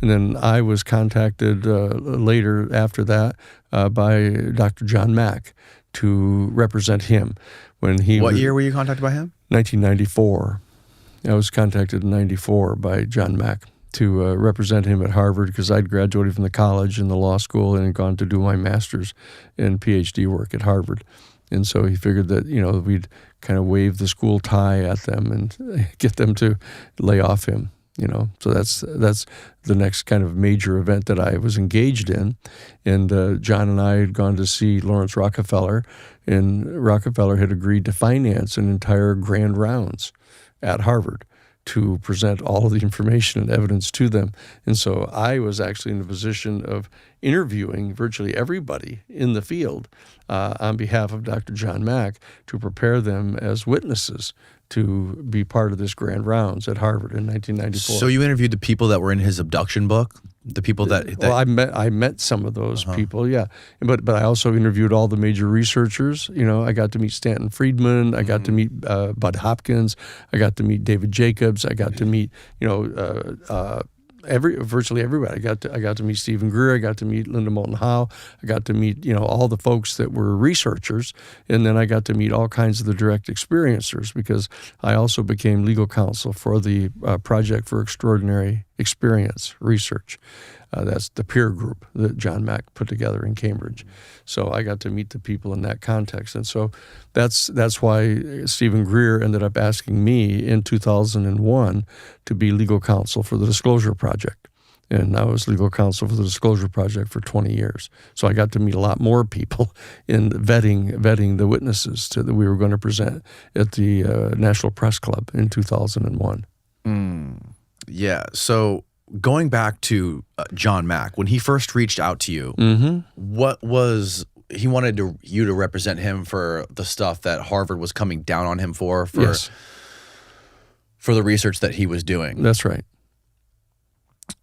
And then I was contacted later after that by Dr. John Mack to represent him. What year were you contacted by him? 1994. I was contacted in 94 by John Mack to represent him at Harvard because I'd graduated from the college and the law school and had gone to do my master's and PhD work at Harvard. And so he figured that, we'd kind of wave the school tie at them and get them to lay off him, So that's the next kind of major event that I was engaged in. And John and I had gone to see Lawrence Rockefeller, and Rockefeller had agreed to finance an entire grand rounds at Harvard to present all of the information and evidence to them. And so I was actually in the position of interviewing virtually everybody in the field on behalf of Dr. John Mack to prepare them as witnesses to be part of this grand rounds at Harvard in 1994. So you interviewed the people that were in his abduction book? The people that well, I met some of those people, yeah. But I also interviewed all the major researchers. I got to meet Stanton Friedman. I got to meet Bud Hopkins. I got to meet David Jacobs. I got to meet virtually everybody. I got to meet Stephen Greer. I got to meet Linda Moulton Howe. I got to meet all the folks that were researchers, and then I got to meet all kinds of the direct experiencers because I also became legal counsel for the Project for Extraordinary Experience Research. That's the peer group that John Mack put together in Cambridge. So I got to meet the people in that context. And so that's why Stephen Greer ended up asking me in 2001 to be legal counsel for the Disclosure Project. And I was legal counsel for the Disclosure Project for 20 years. So I got to meet a lot more people in vetting the witnesses that we were going to present at the National Press Club in 2001. Yeah. So going back to John Mack, when he first reached out to you, what was he wanted you to represent him for the stuff that Harvard was coming down on him for yes. for the research that he was doing? That's right.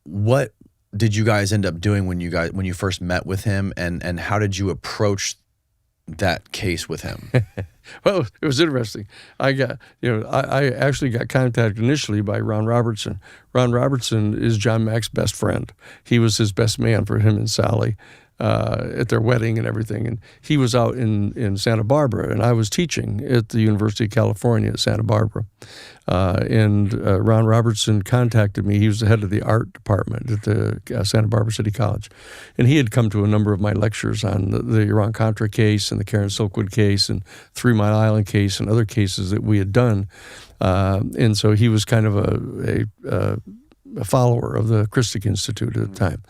What did you guys end up doing when you first met with him, and how did you approach that case with him? Well, it was interesting. I actually got contacted initially by Ron Robertson. Ron Robertson is John Mack's best friend. He was his best man for him and Sally at their wedding and everything. And he was out in Santa Barbara, and I was teaching at the University of California at Santa Barbara. And Ron Robertson contacted me. He was the head of the art department at the Santa Barbara City College. And he had come to a number of my lectures on the Iran-Contra case and the Karen Silkwood case and 3 Mile Island case and other cases that we had done. And so he was kind of a follower of the Christic Institute at the time.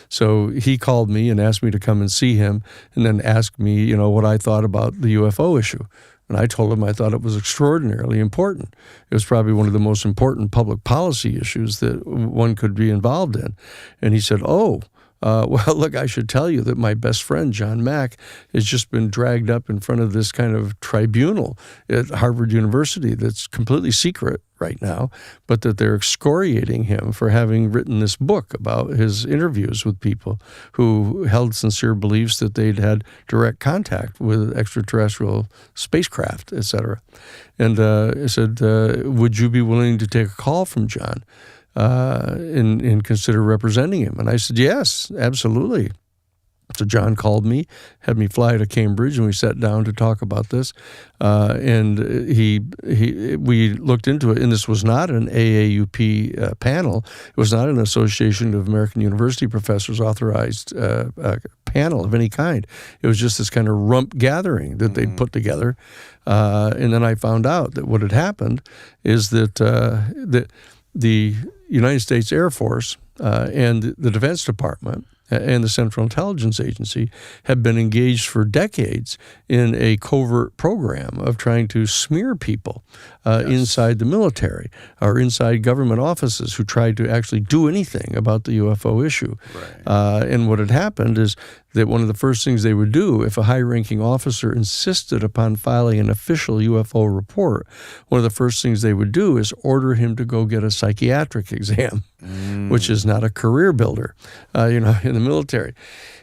So he called me and asked me to come and see him and then asked me, what I thought about the UFO issue. And I told him I thought it was extraordinarily important. It was probably one of the most important public policy issues that one could be involved in. And he said, well, look, I should tell you that my best friend, John Mack, has just been dragged up in front of this kind of tribunal at Harvard University that's completely secret right now, but that they're excoriating him for having written this book about his interviews with people who held sincere beliefs that they'd had direct contact with extraterrestrial spacecraft, et cetera. And I said, would you be willing to take a call from John and consider representing him? And I said, yes, absolutely. So John called me, had me fly to Cambridge, and we sat down to talk about this. And we looked into it, and this was not an AAUP panel. It was not an Association of American University Professors authorized panel of any kind. It was just this kind of rump gathering that they'd put together. And then I found out that what had happened is that the United States Air Force and the Defense Department and the Central Intelligence Agency have been engaged for decades in a covert program of trying to smear people inside the military or inside government offices who tried to actually do anything about the UFO issue. Right. And what had happened is that one of the first things they would do if a high-ranking officer insisted upon filing an official UFO report, one of the first things they would do is order him to go get a psychiatric exam, which is not a career builder, in the military.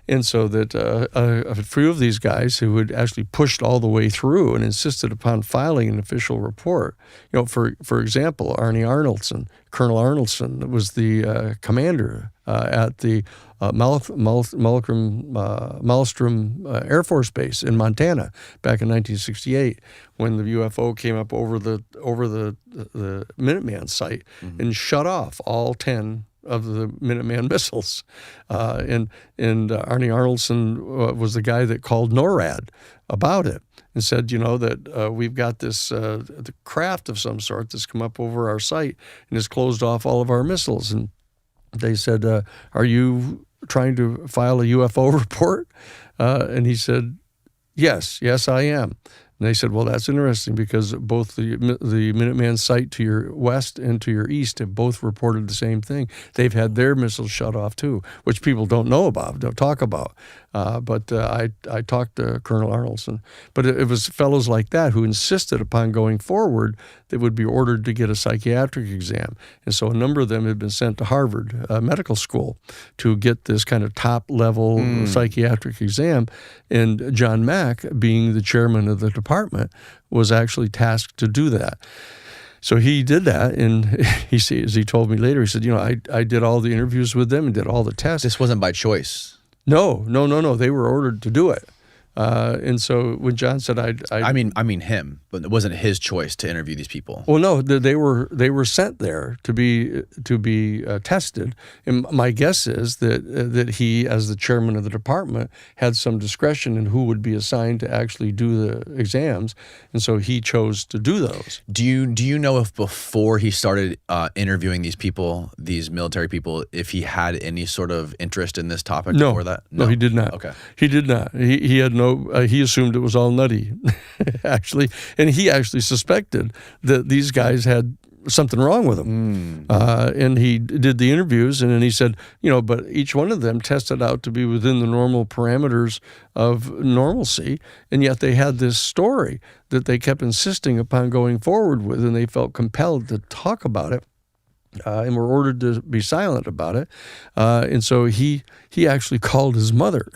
And so that a few of these guys who had actually pushed all the way through and insisted upon filing an official report, for example, Colonel Arnoldson was the commander at the Malmstrom Air Force Base in Montana back in 1968, when the UFO came up over the Minuteman site and shut off all 10 of the Minuteman missiles. And Arnie Arnoldson was the guy that called NORAD about it and said, that we've got this the craft of some sort that's come up over our site and has closed off all of our missiles. And they said, are you trying to file a UFO report? And he said, yes, I am. And they said, well, that's interesting because both the Minuteman site to your west and to your east have both reported the same thing. They've had their missiles shut off too, which people don't know about, don't talk about. But I talked to Colonel Arnoldson. But it was fellows like that who insisted upon going forward that would be ordered to get a psychiatric exam. And so a number of them had been sent to Harvard Medical School to get this kind of top-level psychiatric exam. And John Mack, being the chairman of the department, was actually tasked to do that. So he did that, and as he told me later, he said, I did all the interviews with them and did all the tests. This wasn't by choice. No. They were ordered to do it. And so when John said, I mean him, but it wasn't his choice to interview these people. Well, no, they were sent there to be tested. And my guess is that he, as the chairman of the department, had some discretion in who would be assigned to actually do the exams, and so he chose to do those. Do you know if before he started interviewing these people, these military people, if he had any sort of interest in this topic before that? No, he did not. Okay, he did not. He had no. He assumed it was all nutty, actually, and he actually suspected that these guys had something wrong with them. And he did the interviews, and then he said, but each one of them tested out to be within the normal parameters of normalcy, and yet they had this story that they kept insisting upon going forward with, and they felt compelled to talk about it. And were ordered to be silent about it. And so he actually called his mother.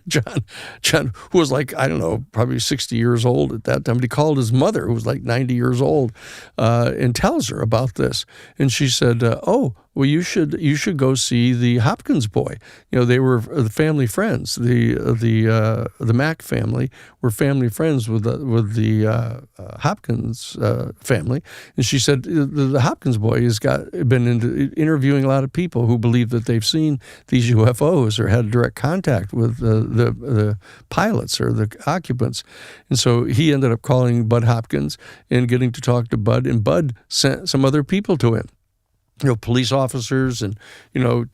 John, who was like, I don't know, probably 60 years old at that time, but he called his mother, who was like 90 years old, and tells her about this. And she said, oh, well, you should go see the Hopkins boy. They were the family friends. The Mack family were family friends with the Hopkins family. And she said the Hopkins boy has been interviewing a lot of people who believe that they've seen these UFOs or had direct contact with the pilots or the occupants. And so he ended up calling Bud Hopkins and getting to talk to Bud, and Bud sent some other people to him. Police officers and,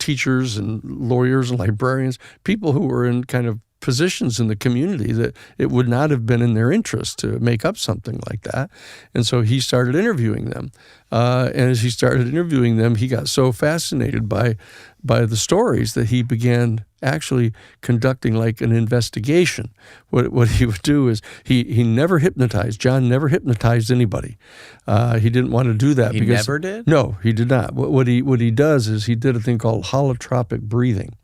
teachers and lawyers and librarians, people who were in kind of positions in the community that it would not have been in their interest to make up something like that. And so he started interviewing them. And as he started interviewing them, he got so fascinated by the stories that he began actually conducting like an investigation. What he would do is he never hypnotized. John never hypnotized anybody. He didn't want to do that. He never did? No, he did not. What he does is he did a thing called holotropic breathing.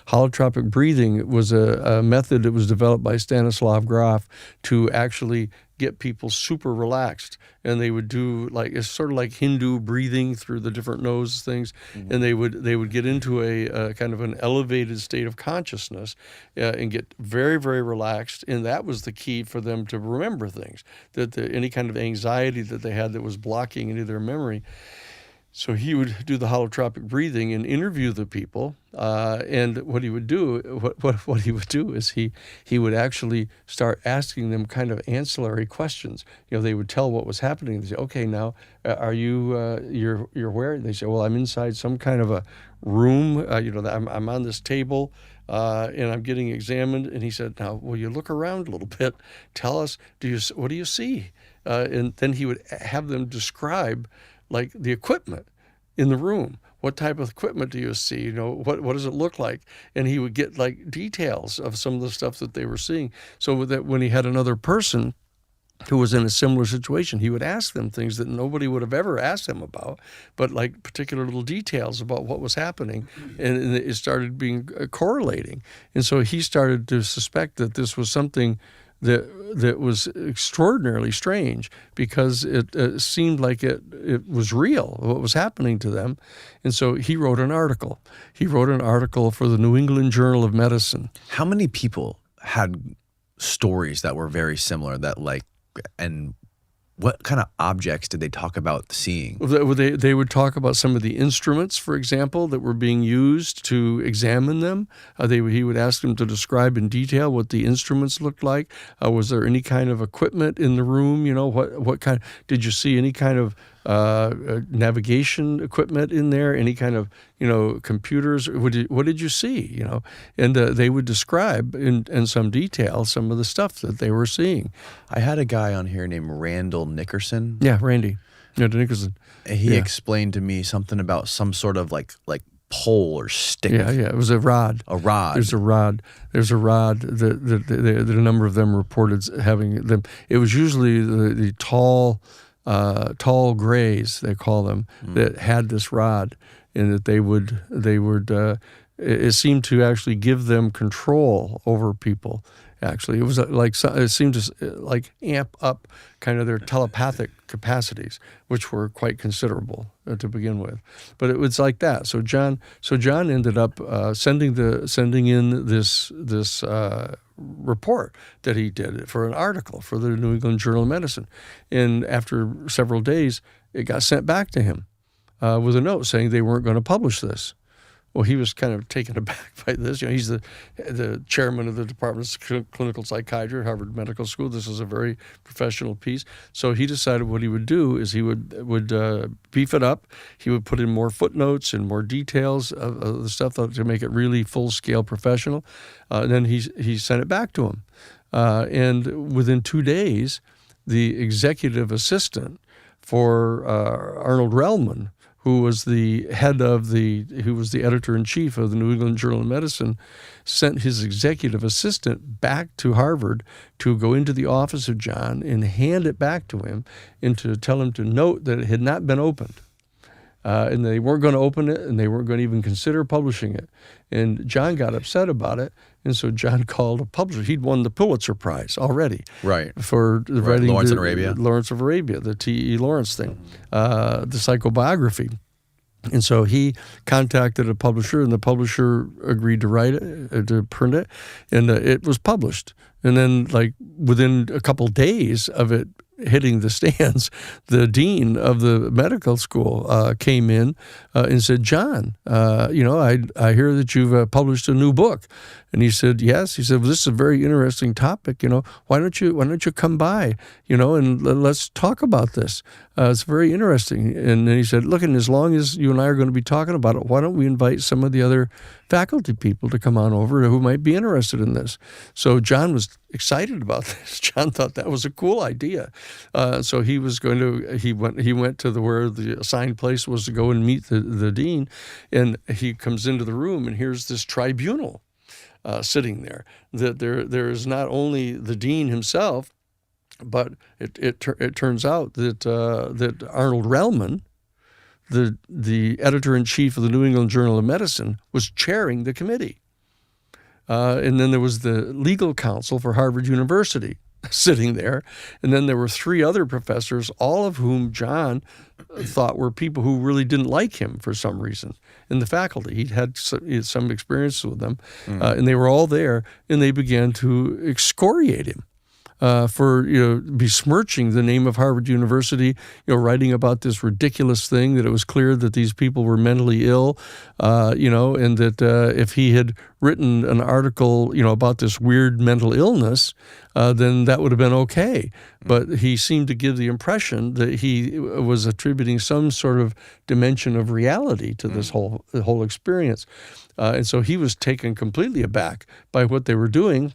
Holotropic breathing was a method that was developed by Stanislav Grof to actually get people super relaxed, and they would do it's sort of like Hindu breathing through the different nose things, and they would get into a kind of an elevated state of consciousness and get very, very relaxed, and that was the key for them to remember things, that any kind of anxiety that they had that was blocking any of their memory. So he would do the holotropic breathing and interview the people, and what he would do is he would actually start asking them kind of ancillary questions. They would tell what was happening. They say, "Okay, now are you you're where?" They say, "Well, I'm inside some kind of a room. I'm on this table, and I'm getting examined." And he said, "Now, will you look around a little bit? Tell us, what do you see?" And then he would have them describe like the equipment in the room. What type of equipment do you see? What does it look like? And he would get like details of some of the stuff that they were seeing. So that when he had another person who was in a similar situation, he would ask them things that nobody would have ever asked him about, but like particular little details about what was happening, and it started being correlating. And so he started to suspect that this was something that was extraordinarily strange because it seemed like it was real, what was happening to them. And so he wrote an article. He wrote an article for the New England Journal of Medicine. How many people had stories that were very similar and what kind of objects did they talk about seeing? They would talk about some of the instruments, for example, that were being used to examine them. He would ask them to describe in detail what the instruments looked like. Was there any kind of equipment in the room? What kind? Did you see any kind of navigation equipment in there? Any kind of computers? What did you see? And they would describe in some detail some of the stuff that they were seeing. I had a guy on here named Randall Nickerson. Yeah, Randy Nickerson. He explained to me something about some sort of like pole or stick. Yeah. It was a rod. A rod. There's a rod that a number of them reported having them. It was usually the tall grays, they call them, that had this rod, and that they would it seemed to actually give them control over people. Actually, it was it seemed to amp up kind of their telepathic capacities, which were quite considerable to begin with. But it was like that. So John ended up sending in this report that he did for an article for the New England Journal of Medicine, and after several days, it got sent back to him with a note saying they weren't going to publish this. Well, he was kind of taken aback by this. He's the chairman of the Department of Clinical Psychiatry at Harvard Medical School. This is a very professional piece. So he decided what he would do is he would beef it up. He would put in more footnotes and more details of the stuff to make it really full-scale professional. And then he sent it back to him. And within 2 days, the executive assistant for Arnold Relman, who was the editor-in-chief of the New England Journal of Medicine, sent his executive assistant back to Harvard to go into the office of John and hand it back to him and to tell him to note that it had not been opened. And they weren't going to open it, and they weren't going to even consider publishing it. And John got upset about it, and so John called a publisher. He'd won the Pulitzer Prize already, right, for writing Lawrence of Arabia, the T.E. Lawrence thing, the psychobiography. And so he contacted a publisher, and the publisher agreed to write it, to print it, and it was published. And then, within a couple days of it hitting the stands, the dean of the medical school came in and said, "John, I hear that you've published a new book." And he said, "Yes." He said, "Well, this is a very interesting topic. Why don't you come by, and let's talk about this. It's very interesting." And then he said, "Look, and as long as you and I are going to be talking about it, why don't we invite some of the other faculty people to come on over who might be interested in this?" So John was excited about this. John thought that was a cool idea. So he was going to. He went to where the assigned place was to go and meet the dean, and he comes into the room, and here's this tribunal sitting there. That there is not only the dean himself, but it turns out that Arnold Relman, the editor-in-chief of the New England Journal of Medicine, was chairing the committee. And then there was the legal counsel for Harvard University sitting there. And then there were 3 other professors, all of whom John thought were people who really didn't like him for some reason in the faculty. He had some experience with them, and they were all there, and they began to excoriate him. For besmirching the name of Harvard University, writing about this ridiculous thing, that it was clear that these people were mentally ill, and that if he had written an article, about this weird mental illness, then that would have been okay. But he seemed to give the impression that he was attributing some sort of dimension of reality to this whole experience, and so he was taken completely aback by what they were doing.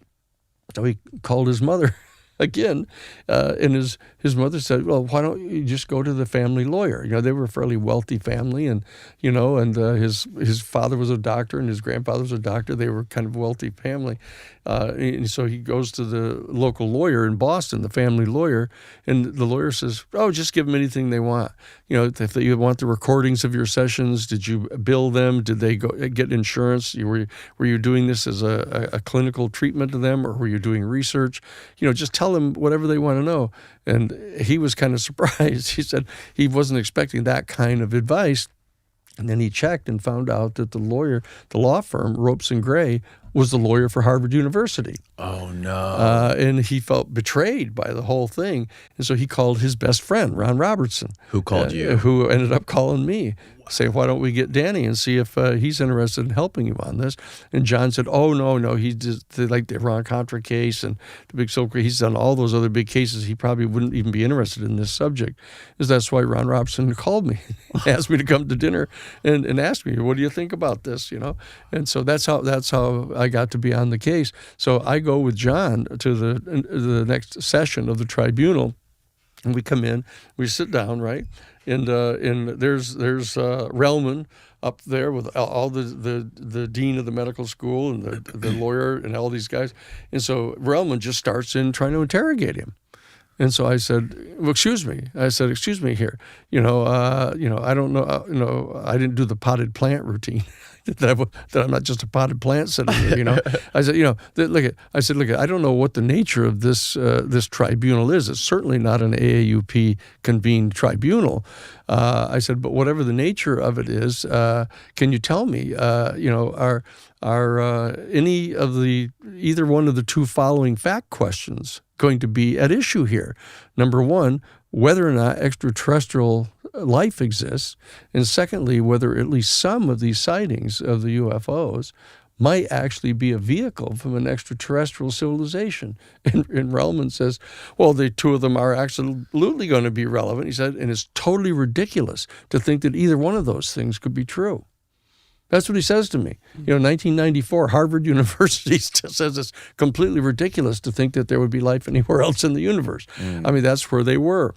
So he called his mother. again. And his mother said, well, why don't you just go to the family lawyer? They were a fairly wealthy family, and his father was a doctor and his grandfather was a doctor. They were kind of a wealthy family. And so he goes to the local lawyer in Boston, the family lawyer, and the lawyer says, oh, just give them anything they want. If they want the recordings of your sessions, did you bill them? Did they go get insurance? Were you doing this as a clinical treatment to them, or were you doing research? Just tell them whatever they want to know. And he was kind of surprised. He said he wasn't expecting that kind of advice. And then he checked and found out that the law firm, Ropes and Gray, was the lawyer for Harvard University. Oh, no. And he felt betrayed by the whole thing. And so he called his best friend, Ron Robertson. Who called you? Who ended up calling me. Say, why don't we get Danny and see if he's interested in helping you on this? And John said, oh, no, he did like the Iran-Contra case and the big Silk. He's done all those other big cases. He probably wouldn't even be interested in this subject. That's why Ron Robertson called me, asked me to come to dinner and asked me, what do you think about this? And so that's how I got to be on the case. So I go with John to the next session of the tribunal, and we come in, we sit down, right? And there's Relman up there with all the dean of the medical school and the lawyer and all these guys. And so Relman just starts in trying to interrogate him. And so I said, well, excuse me. I said, excuse me here. I don't know. I didn't do the potted plant routine. that I'm not just a potted plant sitting here. I said, look, I don't know what the nature of this tribunal is. It's certainly not an AAUP convened tribunal. I said, but whatever the nature of it is, can you tell me? Are any of either one of the two following fact questions going to be at issue here? Number one, whether or not extraterrestrial life exists, and secondly, whether at least some of these sightings of the UFOs might actually be a vehicle from an extraterrestrial civilization. And Relman says, well, the two of them are absolutely going to be relevant. He said, and it's totally ridiculous to think that either one of those things could be true. That's what he says to me. 1994, Harvard University says it's completely ridiculous to think that there would be life anywhere else in the universe. I mean, that's where they were.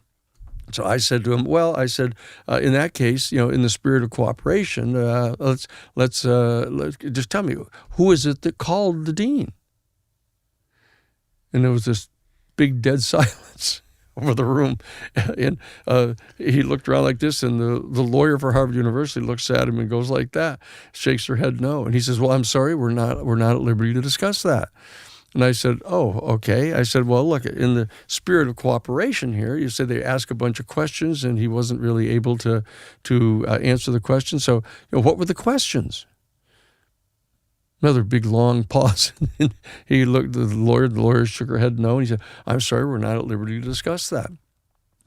So I said to him, well, in that case, in the spirit of cooperation, let's just tell me, who is it that called the dean? And there was this big dead silence over the room. And he looked around like this, and the lawyer for Harvard University looks at him and goes like that, shakes her head no. And he says, well, I'm sorry, we're not at liberty to discuss that. And I said, oh, okay. I said, well, look, in the spirit of cooperation here, you said they asked a bunch of questions and he wasn't really able to answer the questions. So, what were the questions? Another big, long pause. He looked at the lawyer shook her head no, and he said, I'm sorry, we're not at liberty to discuss that.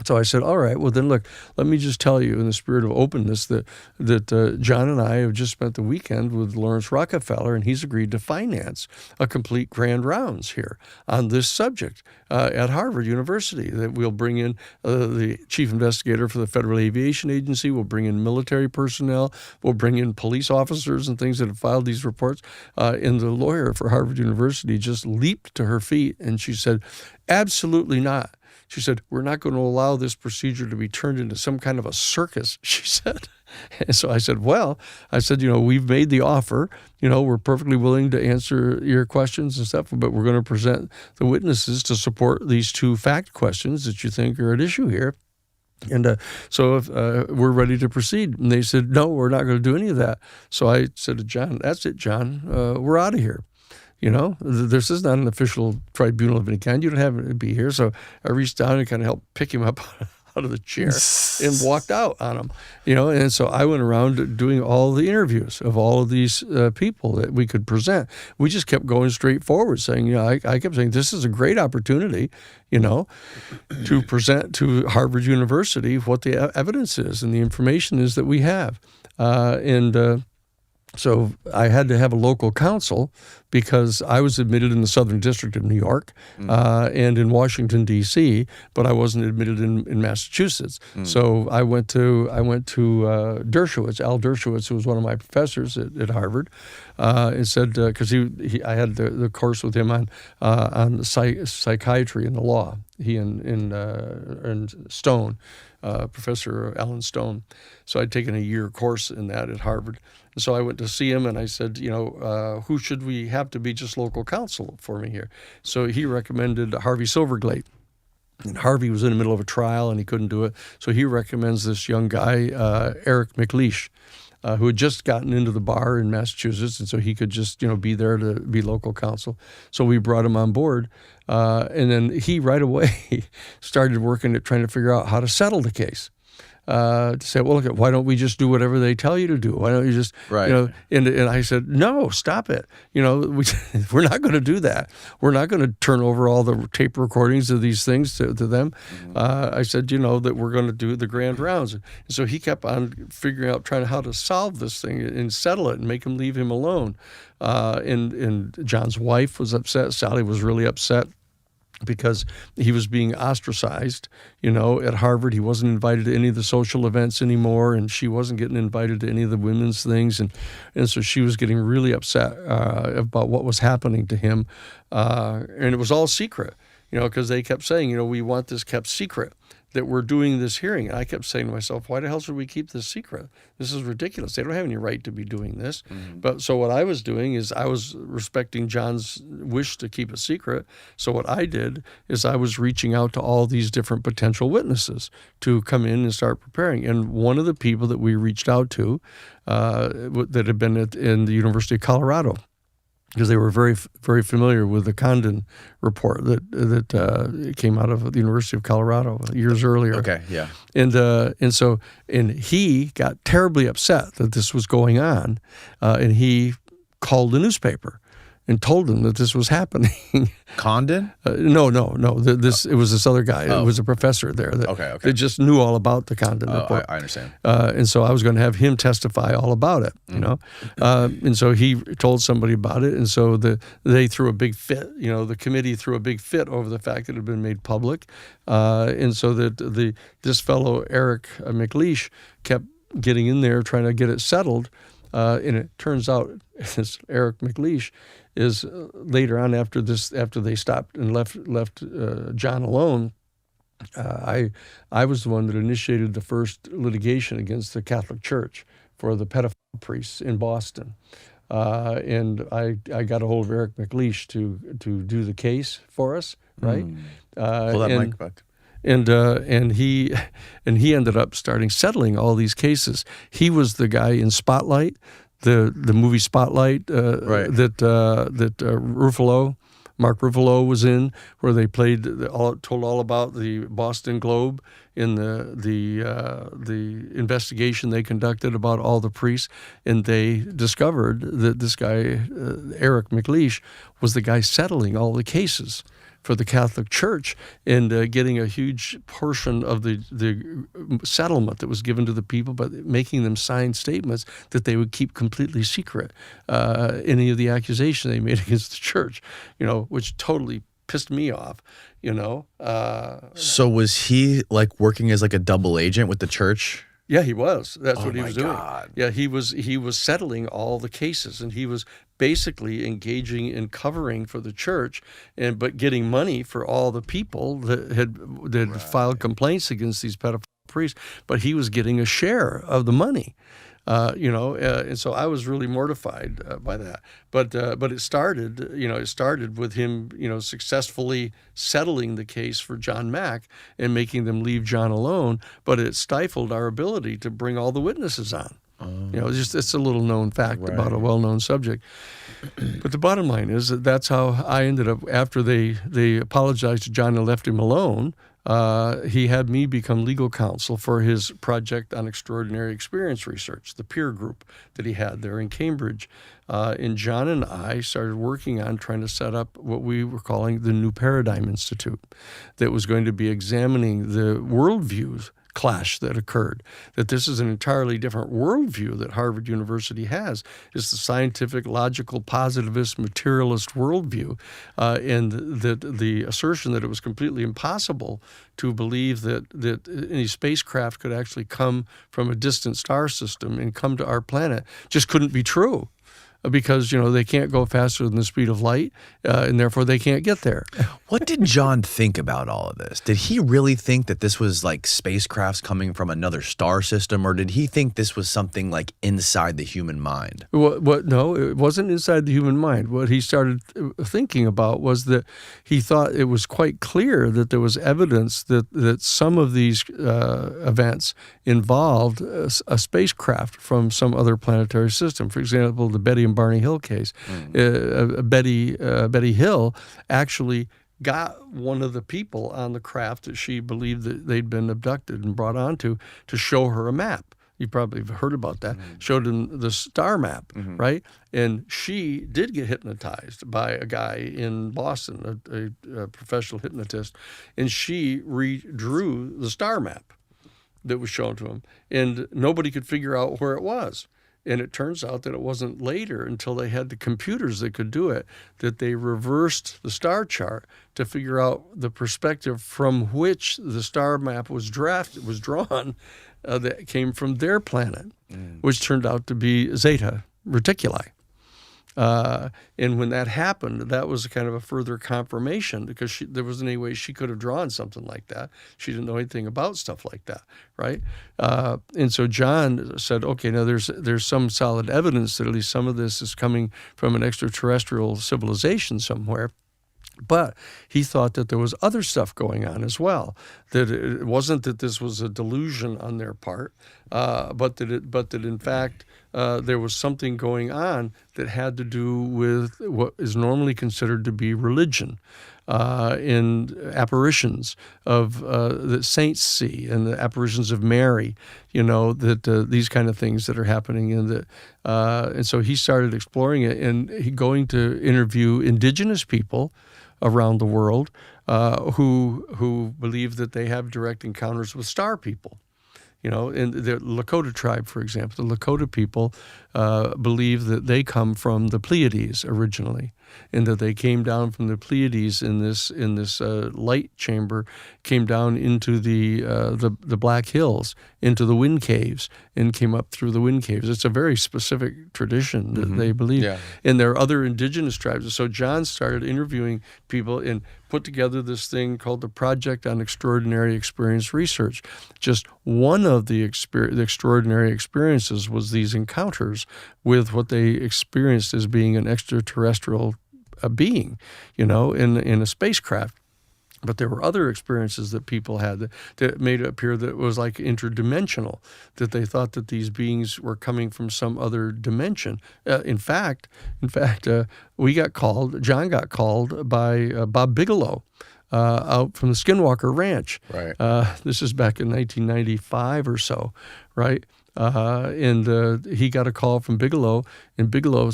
So I said, all right, well then look, let me just tell you in the spirit of openness that John and I have just spent the weekend with Lawrence Rockefeller, and he's agreed to finance a complete grand rounds here on this subject at Harvard University. That we'll bring in the chief investigator for the Federal Aviation Agency, we'll bring in military personnel, we'll bring in police officers and things that have filed these reports. And the lawyer for Harvard University just leaped to her feet and she said, absolutely not. She said, we're not going to allow this procedure to be turned into some kind of a circus, she said. And so I said, we've made the offer. We're perfectly willing to answer your questions and stuff, but we're going to present the witnesses to support these two fact questions that you think are at issue here. And so if, we're ready to proceed. And they said, no, we're not going to do any of that. So I said to John, that's it, John. We're out of here. This is not an official tribunal of any kind. You don't have to be here. So I reached down and kind of helped pick him up out of the chair and walked out on him, And so I went around doing all the interviews of all of these people that we could present. We just kept going straight forward saying, I kept saying, this is a great opportunity, to present to Harvard University what the evidence is and the information is that we have. So I had to have a local counsel because I was admitted in the Southern District of New York and in Washington, D.C., but I wasn't admitted in Massachusetts. So I went to Dershowitz, Al Dershowitz, who was one of my professors at Harvard, and said, because I had the course with him on psychiatry and the law, he and Stone, Professor Alan Stone. So I'd taken a year course in that at Harvard. So I went to see him and I said, who should we have to be just local counsel for me here? So he recommended Harvey Silverglate. And Harvey was in the middle of a trial and he couldn't do it. So he recommends this young guy, Eric McLeish, who had just gotten into the bar in Massachusetts. And so he could just, be there to be local counsel. So we brought him on board. And then he right away started working at trying to figure out how to settle the case. To say, well, look, why don't we just do whatever they tell you to do? Why don't you just, Right. And I said, no, stop it. We're not going to do that. We're not going to turn over all the tape recordings of these things to them. I said, that we're going to do the grand rounds. And so he kept on figuring out, how to solve this thing and settle it and make him leave him alone. And John's wife was upset. Sally was really upset, because he was being ostracized, at Harvard. He wasn't invited to any of the social events anymore, and she wasn't getting invited to any of the women's things. And so she was getting really upset about what was happening to him. And it was all secret, because they kept saying, we want this kept secret, that we're doing this hearing. And I kept saying to myself, why the hell should we keep this secret? This is ridiculous. They don't have any right to be doing this. But so what I was doing is I was respecting John's wish to keep it secret. So what I did is I was reaching out to all these different potential witnesses to come in and start preparing. And one of the people that we reached out to that had been in the University of Colorado, because they were very, very familiar with the Condon report that came out of the University of Colorado years earlier. Okay, yeah. And so he got terribly upset that this was going on, and he called the newspaper and told them that this was happening. Condon? No. It was this other guy. It was a professor there that just knew all about the Condon report. I understand. And so I was going to have him testify all about it, and so he told somebody about it, and so they threw a big fit. The committee threw a big fit over the fact that it had been made public, and so that this fellow Eric McLeish kept getting in there trying to get it settled, and it turns out this Eric McLeish is later on after they stopped and left John alone. I was the one that initiated the first litigation against the Catholic Church for the pedophile priests in Boston, and I got a hold of Eric McLeish to do the case for us, right? Pull that mic back. And he ended up settling all these cases. He was the guy in Spotlight, the movie Spotlight that Mark Ruffalo was in, where they told all about the Boston Globe in the investigation they conducted about all the priests, and they discovered that this guy Eric McLeish was the guy settling all the cases for the Catholic Church and getting a huge portion of the settlement that was given to the people, but making them sign statements that they would keep completely secret any of the accusation they made against the church, which totally pissed me off, So was he working as a double agent with the church? Yeah, he was. That's what he was doing. God. Yeah, he was settling all the cases, and he was basically engaging in covering for the church, but getting money for all the people that had filed complaints against these pedophile priests. But he was getting a share of the money. And so I was really mortified by that. But it started with him, successfully settling the case for John Mack and making them leave John alone. But it stifled our ability to bring all the witnesses on. It's a little known fact about a well-known subject. But the bottom line is that's how I ended up, after they apologized to John and left him alone. He had me become legal counsel for his project on extraordinary experience research, the peer group that he had there in Cambridge. And John and I started working on trying to set up what we were calling the New Paradigm Institute, that was going to be examining the worldviews clash that occurred, that this is an entirely different worldview that Harvard University has. It's the scientific, logical, positivist, materialist worldview, and that the assertion that it was completely impossible to believe that any spacecraft could actually come from a distant star system and come to our planet just couldn't be true. Because, they can't go faster than the speed of light, and therefore they can't get there. What did John think about all of this? Did he really think that this was like spacecrafts coming from another star system, or did he think this was something like inside the human mind? No, it wasn't inside the human mind. What he started thinking about was that he thought it was quite clear that there was evidence that some of these events involved a spacecraft from some other planetary system. For example, the Betty and Barney Hill case. Betty Hill actually got one of the people on the craft that she believed that they'd been abducted and brought onto to show her a map. You probably have heard about that. Showed him the star map, right? And she did get hypnotized by a guy in Boston, a professional hypnotist, and she redrew the star map that was shown to him, and nobody could figure out where it was. And it turns out that it wasn't later until they had the computers that could do it that they reversed the star chart to figure out the perspective from which the star map was drawn that came from their planet, which turned out to be Zeta Reticuli. And when that happened, that was kind of a further confirmation because there wasn't any way she could have drawn something like that. She didn't know anything about stuff like that, right? And so John said, okay, now there's some solid evidence that at least some of this is coming from an extraterrestrial civilization somewhere. But he thought that there was other stuff going on as well, that it wasn't that this was a delusion on their part, but that in fact there was something going on that had to do with what is normally considered to be religion, in apparitions of that saints see and the apparitions of Mary, that these kind of things that are happening and so he started exploring it and going to interview indigenous people around the world who believe that they have direct encounters with star people. In the Lakota tribe, for example, the Lakota people believe that they come from the Pleiades originally, and that they came down from the Pleiades in this light chamber, came down into the Black Hills, into the wind caves, and came up through the wind caves. It's a very specific tradition that they believe. Yeah. And there are other indigenous tribes. So John started interviewing people and put together this thing called the Project on Extraordinary Experience Research. Just one of the extraordinary experiences was these encounters with what they experienced as being an extraterrestrial being, in a spacecraft. But there were other experiences that people had that made it appear that it was like interdimensional, that they thought that these beings were coming from some other dimension. In fact, John got called by Bob Bigelow out from the Skinwalker Ranch. Right. This is back in 1995 or so, right? And he got a call from Bigelow, and Bigelow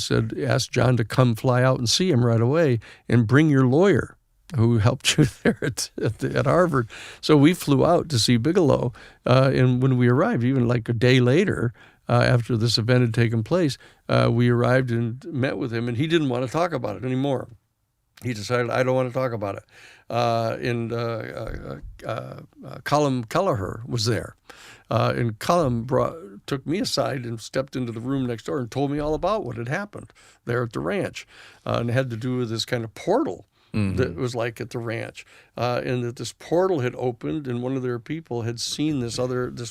asked John to come fly out and see him right away and bring your lawyer who helped you there at Harvard. So we flew out to see Bigelow, and when we arrived, even like a day later, after this event had taken place, we arrived and met with him, and he didn't want to talk about it anymore. He decided, I don't want to talk about it. Colum Kelleher was there. And Colum took me aside and stepped into the room next door and told me all about what had happened there at the ranch. And it had to do with this kind of portal that was like at the ranch. And that this portal had opened and one of their people had seen this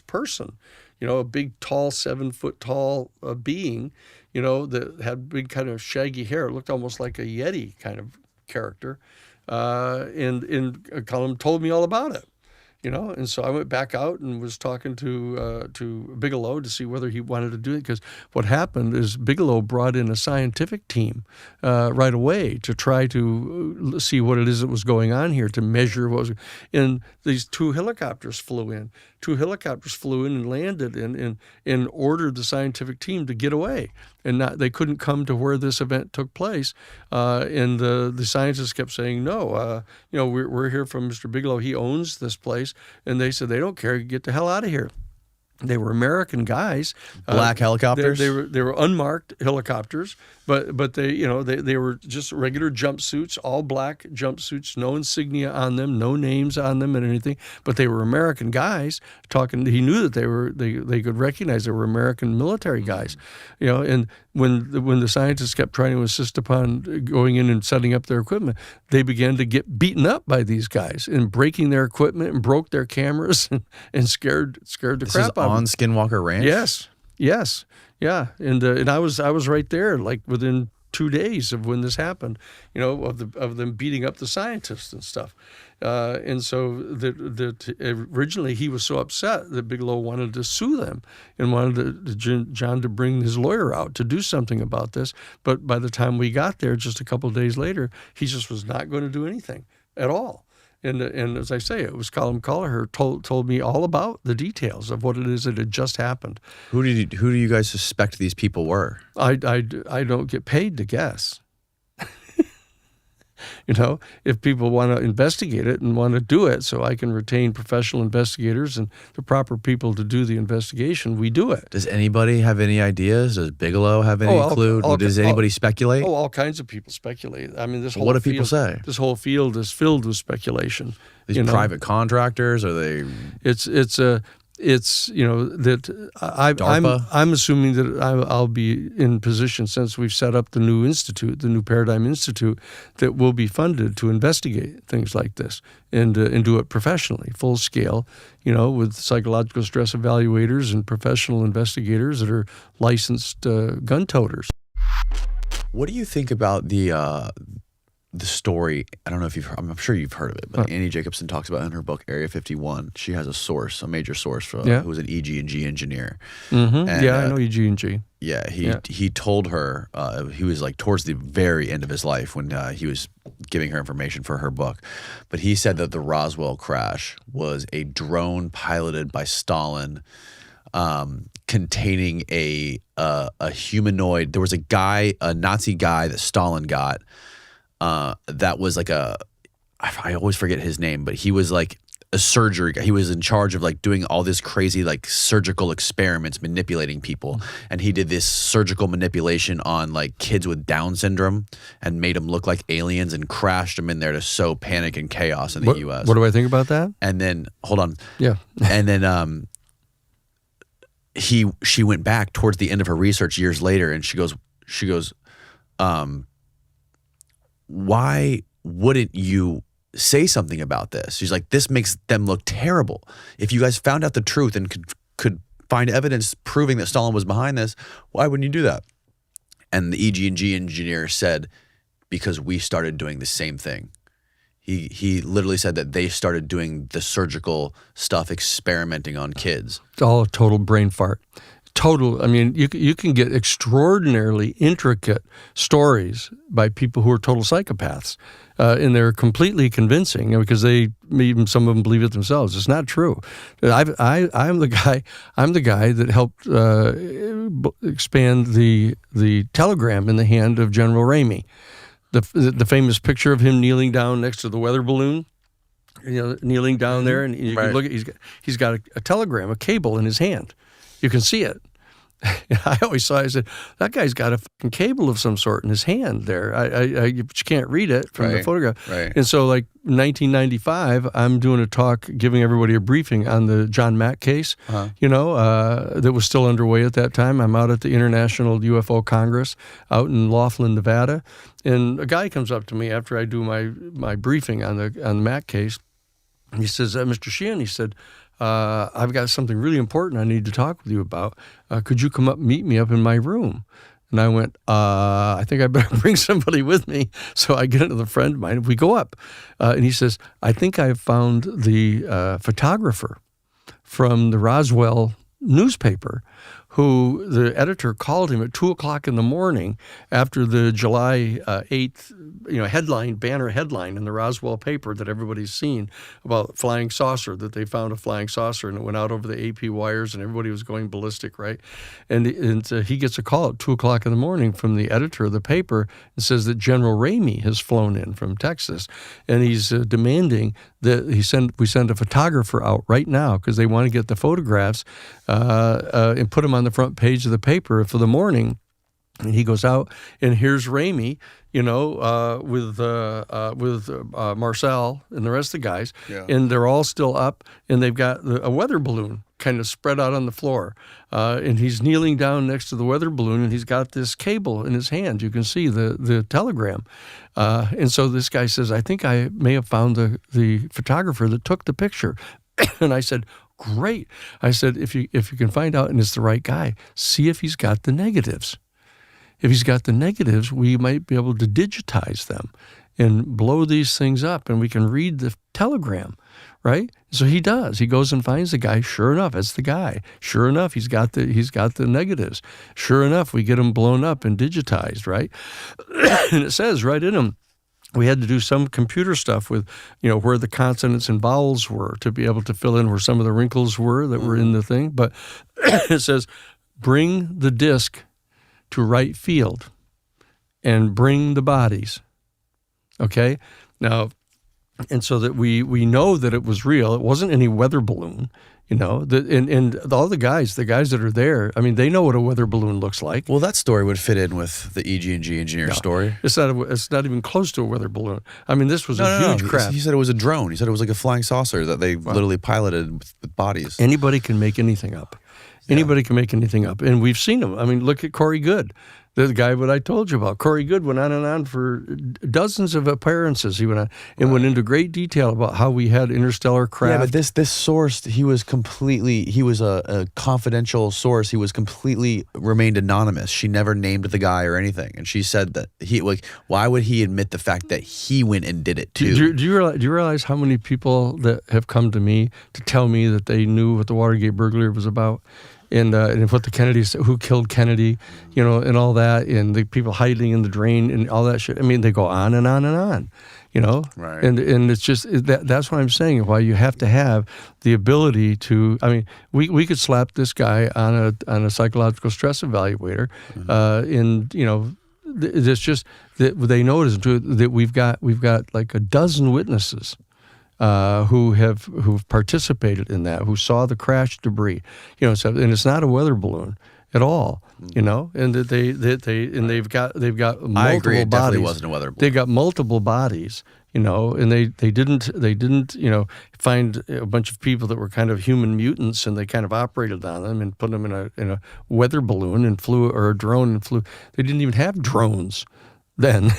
person, a big, tall, 7-foot tall being, that had big kind of shaggy hair. It looked almost like a Yeti kind of character. And Colum told me all about it. And so I went back out and was talking to Bigelow to see whether he wanted to do it, because what happened is Bigelow brought in a scientific team right away to try to see what it is that was going on here, to measure what was. And these two helicopters flew in. And landed and ordered the scientific team to get away. And they couldn't come to where this event took place. And the scientists kept saying, no, we're here from Mr. Bigelow. He owns this place. guys, and they said they don't care. Get the hell out of here. They were American guys. Black helicopters? They were unmarked helicopters, but they were just regular jumpsuits, all black jumpsuits, no insignia on them, no names on them and anything. But they were American guys talking. He knew that they could recognize they were American military guys, And when the scientists kept trying to insist upon going in and setting up their equipment, they began to get beaten up by these guys and breaking their equipment and broke their cameras and scared the crap out of them. On Skinwalker Ranch? Yes, yeah, and I was right there, like within 2 days of when this happened, of them beating up the scientists and stuff, and so that originally he was so upset that Bigelow wanted to sue them and wanted John to bring his lawyer out to do something about this, but by the time we got there, just a couple of days later, he just was not going to do anything at all. And as I say, it was Colin Colliher told me all about the details of what it is that had just happened. Who do you guys suspect these people were? I don't get paid to guess. If people want to investigate it and want to do it so I can retain professional investigators and the proper people to do the investigation, we do it. Does anybody have any ideas? Does Bigelow have any clue? Does anybody speculate? All kinds of people speculate. I mean, this whole what do people say? This whole field is filled with speculation. These private contractors, are they? It's that I'm assuming that I'll be in position, since we've set up the new institute, the new Paradigm Institute, that will be funded to investigate things like this and do it professionally, full scale, with psychological stress evaluators and professional investigators that are licensed gun toters. What do you think about the story? I don't know if I'm sure you've heard of it, but Annie Jacobson talks about it in her book Area 51. She has a major source who was an EG&G engineer. Mm-hmm. And, I know EG&G. Yeah, he told her, he was like towards the very end of his life when he was giving her information for her book, but he said that the Roswell crash was a drone piloted by Stalin, containing a humanoid. There was a Nazi guy that Stalin got. That was like I always forget his name, but he was like a surgery guy. He was in charge of like doing all this crazy like surgical experiments, manipulating people. And he did this surgical manipulation on like kids with Down syndrome and made them look like aliens and crashed them in there to sow panic and chaos in the U.S. What do I think about that? And then, hold on. Yeah. And then she went back towards the end of her research years later, and she goes, why wouldn't you say something about this? She's like, this makes them look terrible. If you guys found out the truth and could find evidence proving that Stalin was behind this, why wouldn't you do that? And the EG&G engineer said, because we started doing the same thing. He literally said that they started doing the surgical stuff, experimenting on kids. It's all a total brain fart. I mean, you can get extraordinarily intricate stories by people who are total psychopaths, and they're completely convincing because even some of them believe it themselves. It's not true. I'm the guy that helped expand the telegram in the hand of General Ramey. The famous picture of him kneeling down next to the weather balloon, kneeling down there, and you can look at he's got a telegram, a cable in his hand. You can see it. I always saw. I said, that guy's got a fucking cable of some sort in his hand there. But you can't read it from the photograph. Right. And so, like 1995, I'm doing a talk, giving everybody a briefing on the John Mack case. That was still underway at that time. I'm out at the International UFO Congress out in Laughlin, Nevada, and a guy comes up to me after I do my briefing on the Mack case. He says, Mr. Sheehan, he said, I've got something really important I need to talk with you about. Could you come up and meet me up in my room? And I went, I think I better bring somebody with me. So I get another friend of mine. We go up. And he says, I think I've found the photographer from the Roswell newspaper who the editor called him at 2:00 in the morning after the July 8th, banner headline in the Roswell paper that everybody's seen about flying saucer, that they found a flying saucer and it went out over the AP wires and everybody was going ballistic, right? And he gets a call at 2:00 in the morning from the editor of the paper and says that General Ramey has flown in from Texas, and he's demanding that we send a photographer out right now because they want to get the photographs and put them on the front page of the paper for the morning. And he goes out, and here's Ramey, with Marcel and the rest of the guys, and they're all still up, and they've got a weather balloon kind of spread out on the floor, and he's kneeling down next to the weather balloon, and he's got this cable in his hand. You can see the telegram, and so this guy says, "I think I may have found the photographer that took the picture," and I said, "Great." I said, if you can find out and it's the right guy, see if he's got the negatives. If he's got the negatives, we might be able to digitize them and blow these things up, and we can read the telegram, right? So he does. He goes and finds the guy. Sure enough, it's the guy. Sure enough, he's got the negatives. Sure enough, we get them blown up and digitized, right? And it says right in them, we had to do some computer stuff with, where the consonants and vowels were to be able to fill in where some of the wrinkles were that were in the thing. But it says, bring the disc to right field and bring the bodies. Okay? Now, and so that we know that it was real. It wasn't any weather balloon, and all the guys that are there, I mean, they know what a weather balloon looks like. Well, that story would fit in with the EG&G engineer story. It's not even close to a weather balloon. I mean, this was a huge craft. He said it was a drone. He said it was like a flying saucer that they literally piloted with bodies. Anybody can make anything up. Anybody can make anything up. And we've seen them. I mean, look at Corey Goode, the guy that I told you about. Corey Goode went on and on for dozens of appearances. He went on and went into great detail about how we had interstellar craft. Yeah, but this source, he was a confidential source. He was completely remained anonymous. She never named the guy or anything. And she said that why would he admit the fact that he went and did it too? Do you realize how many people that have come to me to tell me that they knew what the Watergate burglary was about? And what the Kennedys, who killed Kennedy, and all that, and the people hiding in the drain and all that shit. I mean, they go on and on and on, Right. And it's just that's what I'm saying. Why you have to have the ability to. I mean, we could slap this guy on a psychological stress evaluator, it's just that they notice that we've got like a dozen witnesses. Who've participated in that, who saw the crash debris, and it's not a weather balloon at all, and that they've got multiple I agree, it bodies. definitely wasn't a weather balloon. They've got multiple bodies, and they didn't find a bunch of people that were kind of human mutants, and they kind of operated on them and put them in a weather balloon and flew, or a drone and flew. They didn't even have drones then,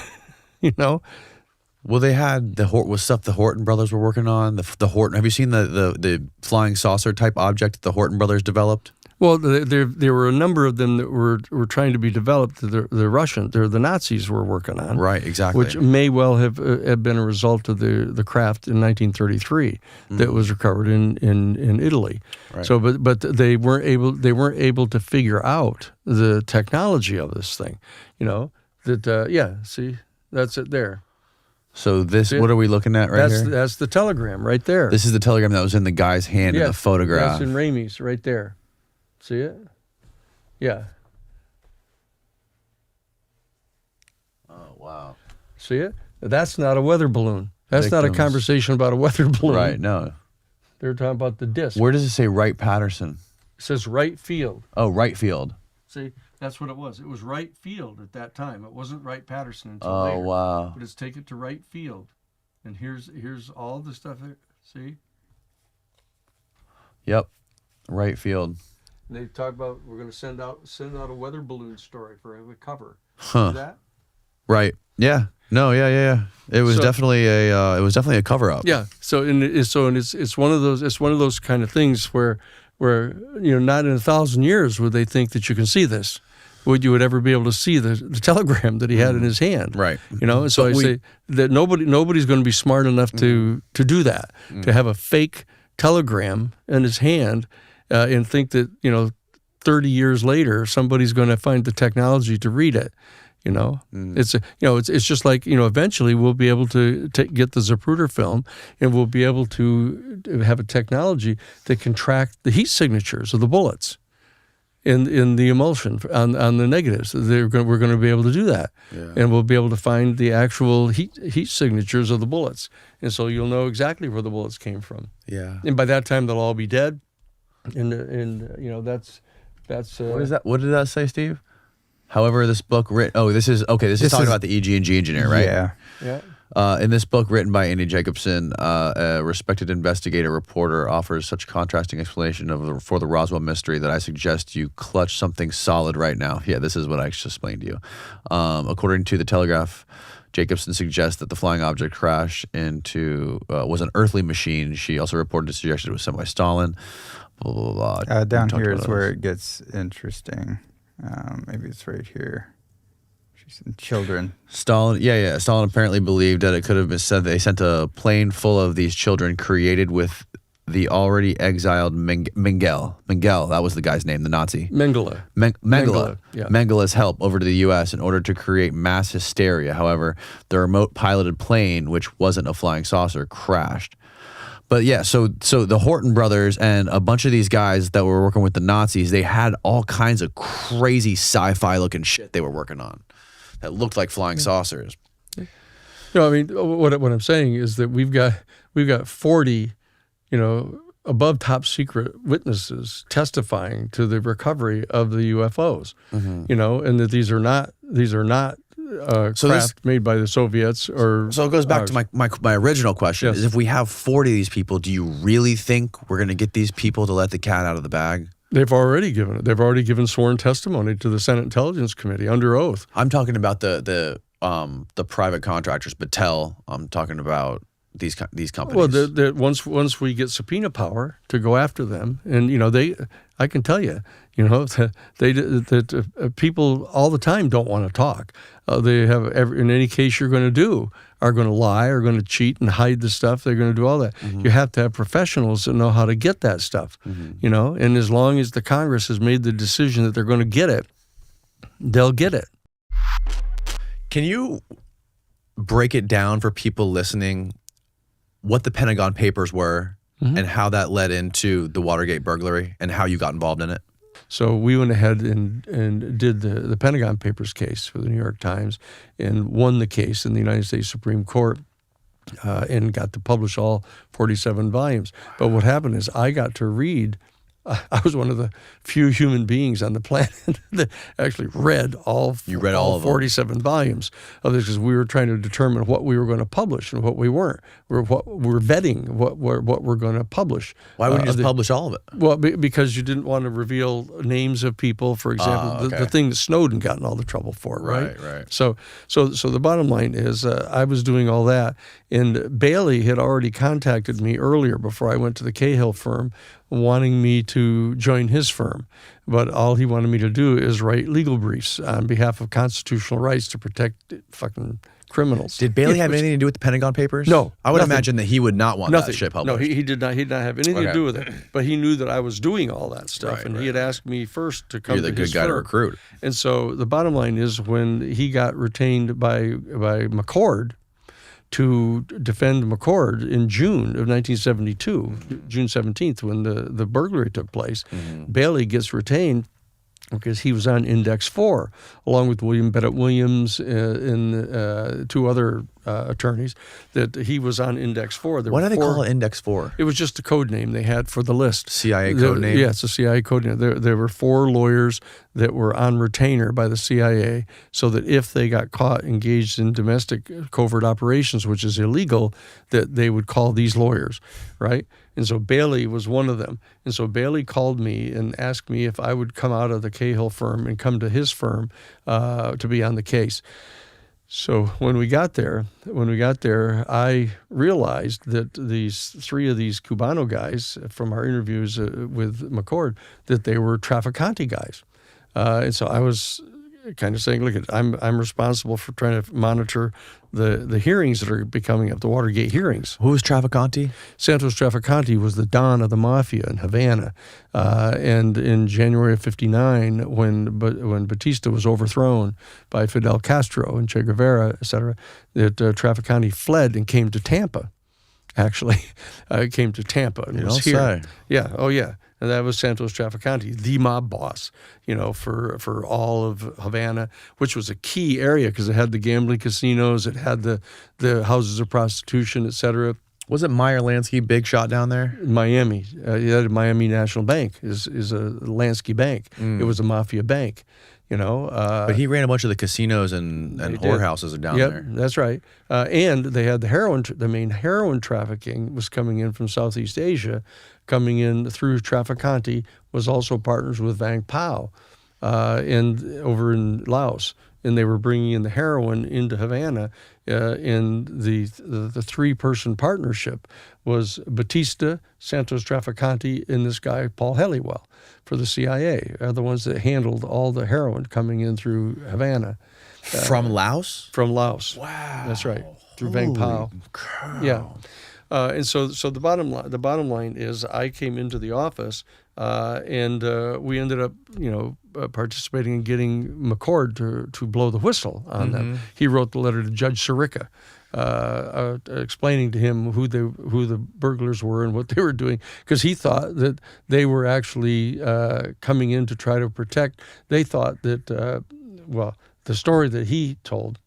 Well, they had stuff the Horton brothers were working on. The Horton. Have you seen the flying saucer type object that the Horton brothers developed? Well, there were a number of them that were trying to be developed. The Nazis were working on. Right, exactly. Which may well have been a result of the craft in 1933 that was recovered in Italy. Right. So, but they weren't able to figure out the technology of this thing. See, that's it there. So what are we looking at here? That's the telegram right there. This is the telegram that was in the guy's hand in the photograph. That's in Ramey's right there. See it? Yeah. Oh, wow. See it? That's not a weather balloon. That's not a conversation about a weather balloon. Right, no. They're talking about the disc. Where does it say Wright-Patterson? It says right field. Oh, right field. See, that's what it was. It was right field at that time. It wasn't Wright-Patterson until later. Oh, wow. But it's take it to right field. And here's all the stuff there. See? Yep. Right field. And they talk about we're going to send out a weather balloon story for a cover. Huh. See that? Right. Yeah. No. Yeah. It was definitely a cover up. Yeah. It's one of those kind of things where not in 1,000 years would they think that you can see this. Would you ever be able to see the telegram that he had in his hand? Right. And so I say that nobody's going to be smart enough to do that, to have a fake telegram in his hand and think that 30 years later, somebody's going to find the technology to read it. It's just like, eventually we'll be able to get the Zapruder film, and we'll be able to have a technology that can track the heat signatures of the bullets in the emulsion on the negatives. We're going to be able to do that, and we'll be able to find the actual heat signatures of the bullets, and so you'll know exactly where the bullets came from. Yeah. And by that time, they'll all be dead, and that's. What is that? What did that say, Steve? However, this book this is talking about the EG&G engineer, right? Yeah. Yeah. In this book written by Andy Jacobson, a respected investigator reporter offers such contrasting explanation for the Roswell mystery that I suggest you clutch something solid right now. Yeah, this is what I just explained to you. According to the Telegraph, Jacobson suggests that the flying object crash was an earthly machine. She also reported a suggestion it was sent by Stalin. Blah, blah, blah. Down here is where it gets interesting. Maybe it's right here. She's in children. Stalin apparently believed that it could have been said they sent a plane full of these children created with the already exiled Mengele. Mengele, that was the guy's name, the Nazi. Mengele. Mengele. Yeah. Mengele's help over to the U.S. in order to create mass hysteria. However, the remote piloted plane, which wasn't a flying saucer, crashed. But yeah, so the Horton brothers and a bunch of these guys that were working with the Nazis, they had all kinds of crazy sci-fi looking shit they were working on that looked like flying saucers. I mean, what I'm saying is that we've got 40, above top secret witnesses testifying to the recovery of the UFOs, and that these are not craft made by the Soviets or. So it goes back to my original question: is if we have 40 of these people, do you really think we're going to get these people to let the cat out of the bag? They've already given it. They've already given sworn testimony to the Senate Intelligence Committee under oath. I'm talking about the private contractors, Battelle. I'm talking about these companies. Well, once we get subpoena power to go after them, and I can tell you, people all the time don't want to talk. They have in any case you're going to do are going to lie, are going to cheat and hide the stuff. They're going to do all that. You have to have professionals that know how to get that stuff. And as long as the Congress has made the decision that they're going to get it, they'll get it. Can you break it down for people listening what the Pentagon Papers were and how that led into the Watergate burglary and how you got involved in it? So we went ahead and did the Pentagon Papers case for the New York Times and won the case in the United States Supreme Court and got to publish all 47 volumes. But what happened is I got to read. I was one of the few human beings on the planet that actually read all 47 volumes of this, because we were trying to determine what we were going to publish and what we weren't. We're vetting what we're going to publish. Why wouldn't you just publish all of it? Well, because you didn't want to reveal names of people, for example, the thing that Snowden got in all the trouble for, right? Right. So the bottom line is I was doing all that, and Bailey had already contacted me earlier before I went to the Cahill firm, wanting me to join his firm. But all he wanted me to do is write legal briefs on behalf of constitutional rights to protect fucking criminals. Did Bailey have anything to do with the Pentagon Papers? No. I would imagine that he would not want that shit published. No, he did not. He did not have anything to do with it. But he knew that I was doing all that stuff, and he had asked me first to come to his firm. You're the good guy to recruit. And so the bottom line is, when he got retained by McCord to defend McCord in June of 1972, June 17th, when the burglary took place, Bailey gets retained because he was on Index 4, along with William Bennett Williams and two other attorneys, that he was on Index 4. Why do they call it Index 4? It was just a code name they had for the list. CIA code name? Yeah, it's a CIA code name. There were 4 lawyers that were on retainer by the CIA, so that if they got caught engaged in domestic covert operations, which is illegal, that they would call these lawyers, right? And so Bailey was one of them. And so Bailey called me and asked me if I would come out of the Cahill firm and come to his firm to be on the case. So when we got there, I realized that these 3 of these Cubano guys from our interviews with McCord, that they were Trafficante guys. And so I was kind of saying, look, I'm responsible for trying to monitor the hearings that are becoming up, the Watergate hearings. Who was Traficante? Santos Traficante was the Don of the Mafia in Havana. And in January of 59, when Batista was overthrown by Fidel Castro and Che Guevara, et cetera, that Traficante fled and came to Tampa, actually. Came to Tampa and was here. Say. Yeah, oh yeah. And that was Santos Traficante, the mob boss, for all of Havana, which was a key area because it had the gambling casinos, it had the houses of prostitution, et cetera. Was it Meyer Lansky big shot down there? Miami, Miami National Bank is a Lansky bank. It was a mafia bank, But he ran a bunch of the casinos and whorehouses down there. That's right. And they had the main heroin trafficking was coming in from Southeast Asia, coming in through Traficante, was also partners with Vang Pao and over in Laos. And they were bringing in the heroin into Havana. And the three-person partnership was Batista, Santos Traficante, and this guy, Paul Helliwell, for the CIA, are the ones that handled all the heroin coming in through Havana. From Laos? From Laos. Wow. That's right. Through Vang Pao. Yeah. And so the bottom line is I came into the office and we ended up participating in getting McCord to blow the whistle on them. He wrote the letter to Judge Sirica, explaining to him who the burglars were and what they were doing, because he thought that they were actually coming in to try to protect. They thought that the story that he told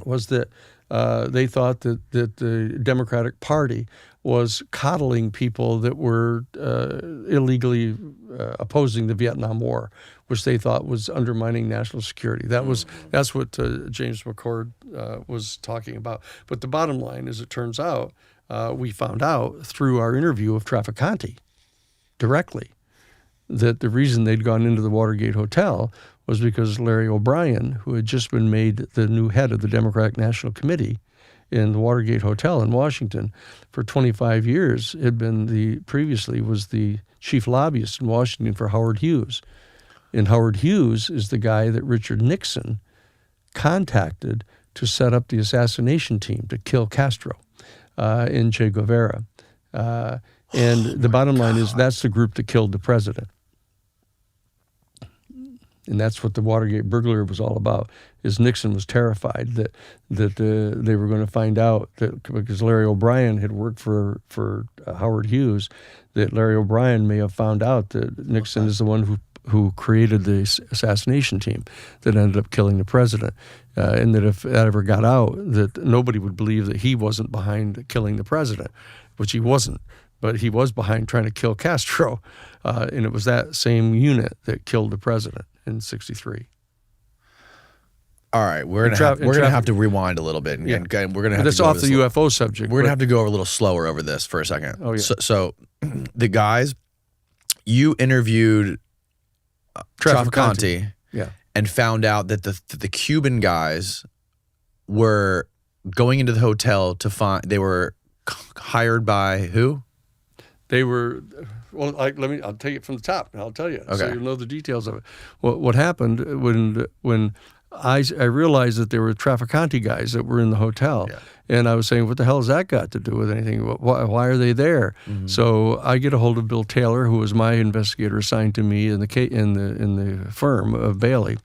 was that they thought that the Democratic Party was coddling people that were illegally opposing the Vietnam War, which they thought was undermining national security. That's what James McCord was talking about. But the bottom line is, it turns out, we found out through our interview of Traficante directly that the reason they'd gone into the Watergate Hotel was because Larry O'Brien, who had just been made the new head of the Democratic National Committee in the Watergate Hotel in Washington for 25 years, previously was the chief lobbyist in Washington for Howard Hughes. And Howard Hughes is the guy that Richard Nixon contacted to set up the assassination team to kill Castro and Che Guevara. And the bottom line is that's the group that killed the president. And that's what the Watergate burglary was all about, is Nixon was terrified that they were going to find out that, because Larry O'Brien had worked for Howard Hughes, that Larry O'Brien may have found out that Nixon is the one who created the assassination team that ended up killing the president. And that if that ever got out, that nobody would believe that he wasn't behind killing the president, which he wasn't. But he was behind trying to kill Castro. And it was that same unit that killed the president in 1963. All right, we're gonna have to rewind a little bit, and we're gonna have that's to go off the UFO subject. We're gonna have to go a little slower over this for a second. Oh yeah. So the guys, you interviewed Traficante, and found out that the Cuban guys were going into the hotel to find. They were hired by who? They were, I'll take it from the top, and I'll tell you, so you'll know the details of it. What happened when I realized that there were Traficante guys that were in the hotel, and I was saying, what the hell has that got to do with anything? Why are they there? Mm-hmm. So I get a hold of Bill Taylor, who was my investigator assigned to me in the firm of Bailey.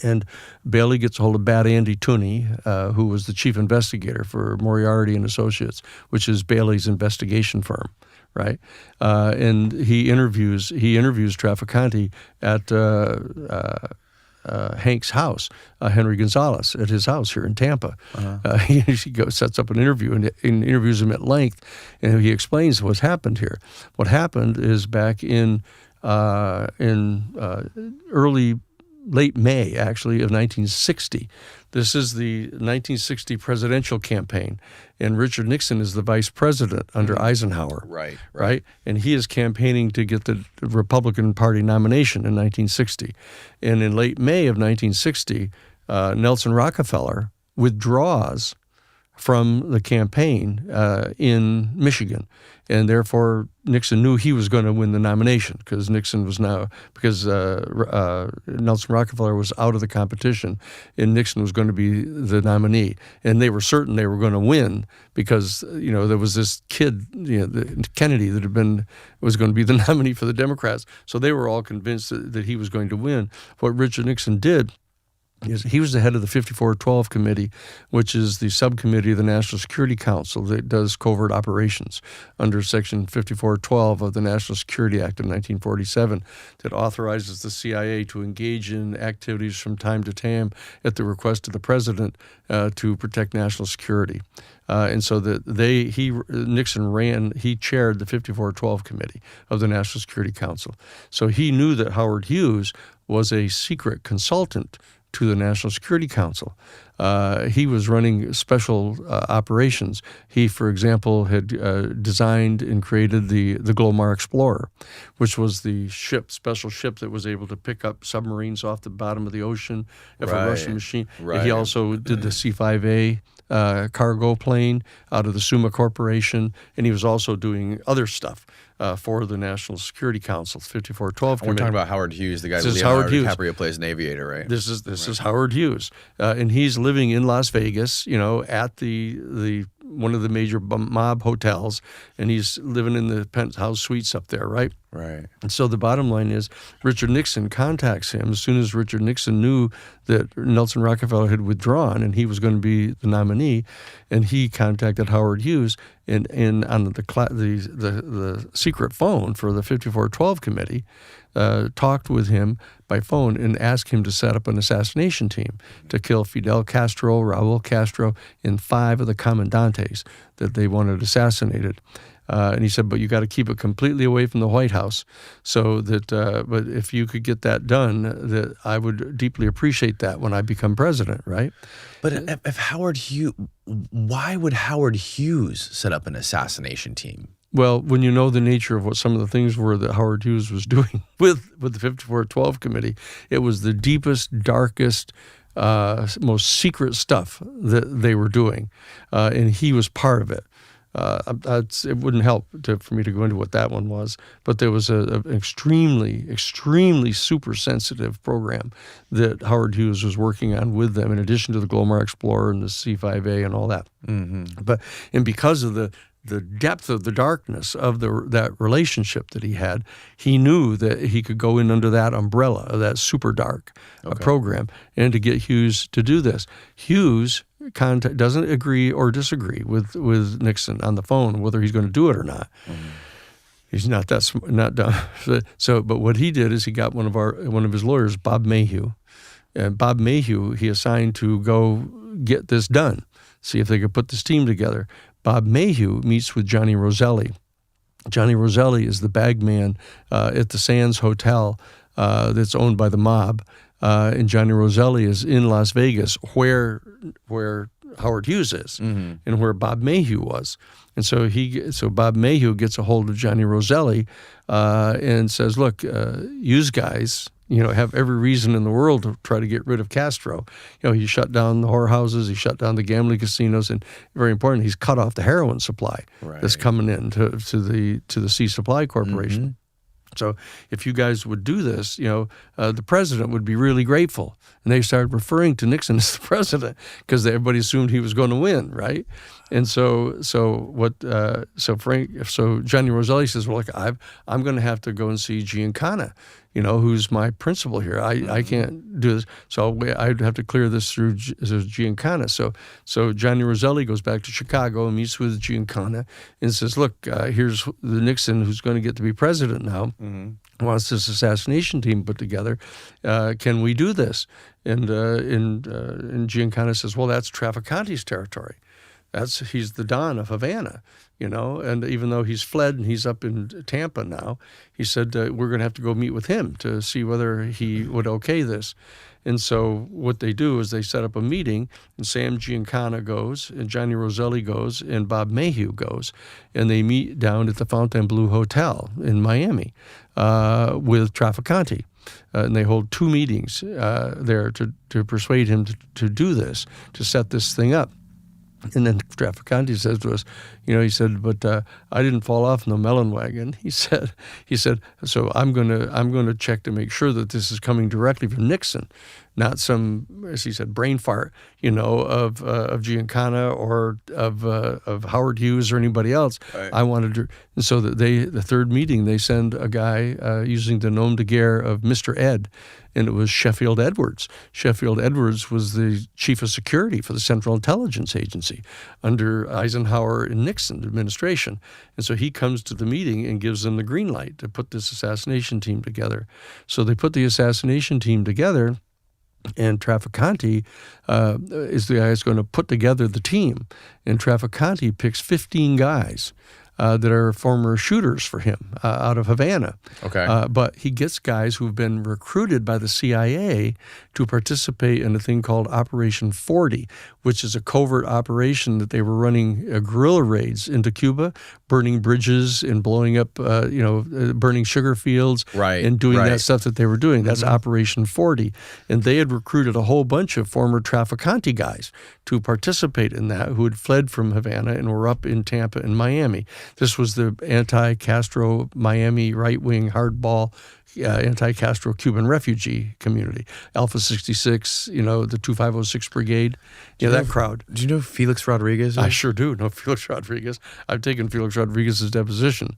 And Bailey gets a hold of Bad Andy Tooney, who was the chief investigator for Moriarty and Associates, which is Bailey's investigation firm. Right, and he interviews Traficante at Hank's house, Henry Gonzalez, at his house here in Tampa. He sets up an interview and interviews him at length, and he explains what's happened here. What happened is back in late May, actually, of 1960. This is the 1960 presidential campaign, and Richard Nixon is the vice president under Eisenhower. Right? And he is campaigning to get the Republican Party nomination in 1960. And in late May of 1960, Nelson Rockefeller withdraws from the campaign in Michigan. And therefore, Nixon knew he was going to win the nomination because Nelson Rockefeller was out of the competition, and Nixon was going to be the nominee. And they were certain they were going to win because there was this kid, Kennedy, that was going to be the nominee for the Democrats. So they were all convinced that he was going to win. What Richard Nixon did, he was the head of the 5412 Committee, which is the subcommittee of the National Security Council that does covert operations under Section 5412 of the National Security Act of 1947 that authorizes the CIA to engage in activities from time to time at the request of the president to protect national security. And so Nixon chaired the 5412 Committee of the National Security Council. So he knew that Howard Hughes was a secret consultant to the National Security Council. He was running special operations. He, for example, had designed and created the Glomar Explorer, which was the special ship that was able to pick up submarines off the bottom of the ocean if a Russian machine. Right. He also did the C-5A cargo plane out of the Summa Corporation, and he was also doing other stuff for the National Security Council, 5412 Committee. We're talking about Howard Hughes, the guy that Leonardo DiCaprio plays in Aviator, right? This is Howard Hughes, and he's living in Las Vegas, at the one of the major mob hotels, and he's living in the penthouse suites up there, right? Right. And so the bottom line is Richard Nixon contacts him as soon as Richard Nixon knew that Nelson Rockefeller had withdrawn and he was going to be the nominee, and he contacted Howard Hughes and on the secret phone for the 5412 Committee, talked with him by phone and asked him to set up an assassination team to kill Fidel Castro, Raul Castro, and 5 of the comandantes that they wanted assassinated. And he said, but you got to keep it completely away from the White House, so that. But if you could get that done, that I would deeply appreciate that when I become president, right? But if Howard Hughes, why would Howard Hughes set up an assassination team? Well, when you know the nature of what some of the things were that Howard Hughes was doing with the 5412 Committee, it was the deepest, darkest, most secret stuff that they were doing, and he was part of it. It wouldn't help for me to go into what that one was, but there was an extremely, extremely super sensitive program that Howard Hughes was working on with them, in addition to the Glomar Explorer and the C-5A and all that. Mm-hmm. And because of the depth of the darkness of that relationship that he had, he knew that he could go in under that umbrella of that super dark program, and to get Hughes to do this. Hughes doesn't agree or disagree with Nixon on the phone whether he's going to do it or not. Mm-hmm. He's not dumb. So, but what he did is he got one of his lawyers, Bob Mayhew, and Bob Mayhew he assigned to go get this done, see if they could put this team together. Bob Mayhew meets with Johnny Roselli. Johnny Roselli is the bag man at the Sands Hotel that's owned by the mob. And Johnny Roselli is in Las Vegas, where Howard Hughes is, mm-hmm. and where Bob Mayhew was. And so Bob Mayhew gets a hold of Johnny Roselli and says, "Look, you guys, have every reason in the world to try to get rid of Castro. He shut down the whorehouses, he shut down the gambling casinos, and very important, he's cut off the heroin supply that's coming in to the C Supply Corporation." Mm-hmm. So if you guys would do this, the president would be really grateful. And they started referring to Nixon as the president because everybody assumed he was going to win, right? And so Johnny Roselli says, well, look, I'm going to have to go and see Giancana, who's my principal here. I can't do this. So I'd have to clear this through Giancana. So Johnny Roselli goes back to Chicago and meets with Giancana and says, look, here's the Nixon who's going to get to be president now. Mm-hmm. Wants this assassination team put together. Can we do this? And Giancana says, well, that's Trafficante's territory. He's the Don of Havana, and even though he's fled and he's up in Tampa now, he said, we're going to have to go meet with him to see whether he would okay this. And so what they do is they set up a meeting, and Sam Giancana goes, and Johnny Roselli goes, and Bob Mayhew goes, and they meet down at the Fontainebleau Hotel in Miami with Trafficante. And they hold 2 meetings there to persuade him to do this, to set this thing up. And then Trafficante says to us, he said, but I didn't fall off in the melon wagon. He said, so I'm gonna check to make sure that this is coming directly from Nixon, not some, as he said, brain fart, of Giancana or of Howard Hughes or anybody else. Right. I wanted to, and so that the third meeting, they send a guy using the nom de guerre of Mr. Ed. And it was Sheffield Edwards. Sheffield Edwards was the chief of security for the Central Intelligence Agency under Eisenhower and Nixon administration. And so he comes to the meeting and gives them the green light to put this assassination team together. So they put the assassination team together, and Trafficante is the guy who's going to put together the team. And Trafficante picks 15 guys that are former shooters for him out of Havana. Okay. But he gets guys who've been recruited by the CIA to participate in a thing called Operation 40, which is a covert operation that they were running guerrilla raids into Cuba, burning bridges and blowing up, burning sugar fields, Right, and doing right. that stuff that they were doing. That's Operation 40. And they had recruited a whole bunch of former Trafficante guys to participate in that who had fled from Havana and were up in Tampa and Miami. This was the anti-Castro Miami right-wing hardball, anti-Castro Cuban refugee community. Alpha 66, the 2506 Brigade, that crowd. Do you know who Felix Rodriguez is? I sure do know Felix Rodriguez. I've taken Felix Rodriguez's deposition.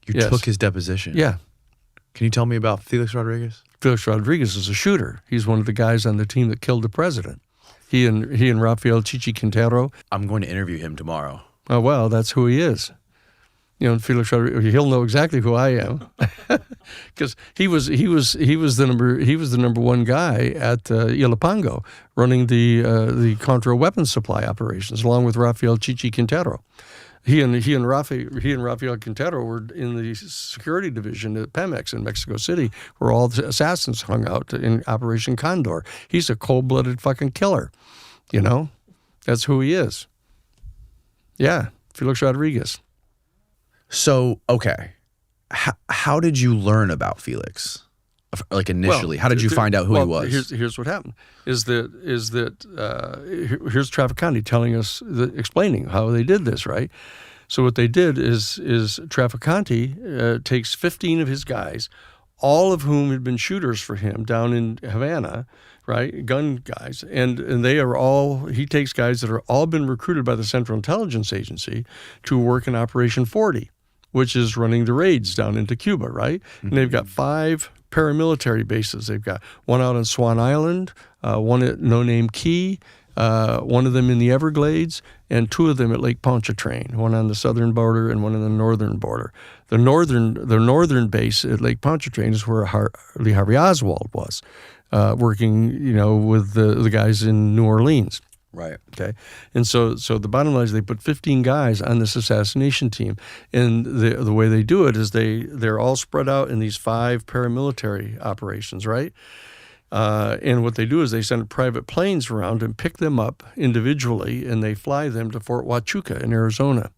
You Yes. took his deposition. Yeah. Can you tell me about Felix Rodriguez? Felix Rodriguez is a shooter. He's one of the guys on the team that killed the president. He and Rafael Chichi Quintero. I'm going to interview him tomorrow. Oh, well, that's who he is. Felix Rodriguez, he'll know exactly who I am, because he was the number one guy at Ilopango, running the Contra weapons supply operations, along with Rafael Chichi Quintero. He and Rafael Quintero were in the security division at Pemex in Mexico City, where all the assassins hung out in Operation Condor. He's a cold-blooded fucking killer. That's who he is. Yeah, Felix Rodriguez. So, okay. How did you learn about Felix? Like initially, how did you find out who he was? Here's what happened. Here's Trafficante telling us, explaining how they did this, right? So what they did is Trafficante takes 15 of his guys, all of whom had been shooters for him down in Havana, right? Gun guys. And he takes guys that are all been recruited by the Central Intelligence Agency to work in Operation 40, which is running the raids down into Cuba, right? And they've got 5 paramilitary bases. They've got one out on Swan Island, one at No Name Key, one of them in the Everglades, and 2 of them at Lake Pontchartrain, one on the southern border and one on the northern border. The northern base at Lake Pontchartrain is where Lee Harvey Oswald was, working, with the guys in New Orleans. Right. Okay. And so the bottom line is they put 15 guys on this assassination team. And the way they do it is they're all spread out in these 5 paramilitary operations, right? And what they do is they send private planes around and pick them up individually, and they fly them to Fort Huachuca in Arizona.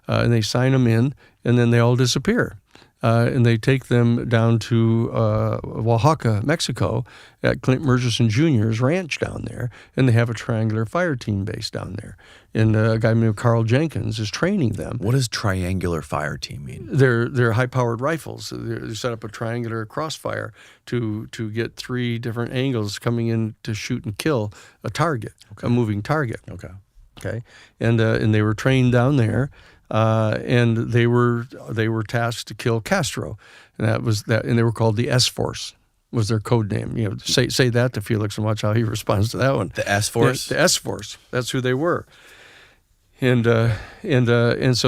And they sign them in, and then they all disappear. And they take them down to Oaxaca, Mexico, at Clint Murchison Jr.'s ranch down there, and they have a triangular fire team based down there. And a guy named Carl Jenkins is training them. What does triangular fire team mean? They're high-powered rifles. They set up a triangular crossfire to get 3 different angles coming in to shoot and kill a target, a moving target. Okay, and they were trained down there. And they were tasked to kill Castro, and and they were called the S Force, was their code name. Say that to Felix and watch how he responds to that one. The S Force. The S Force. That's who they were, and so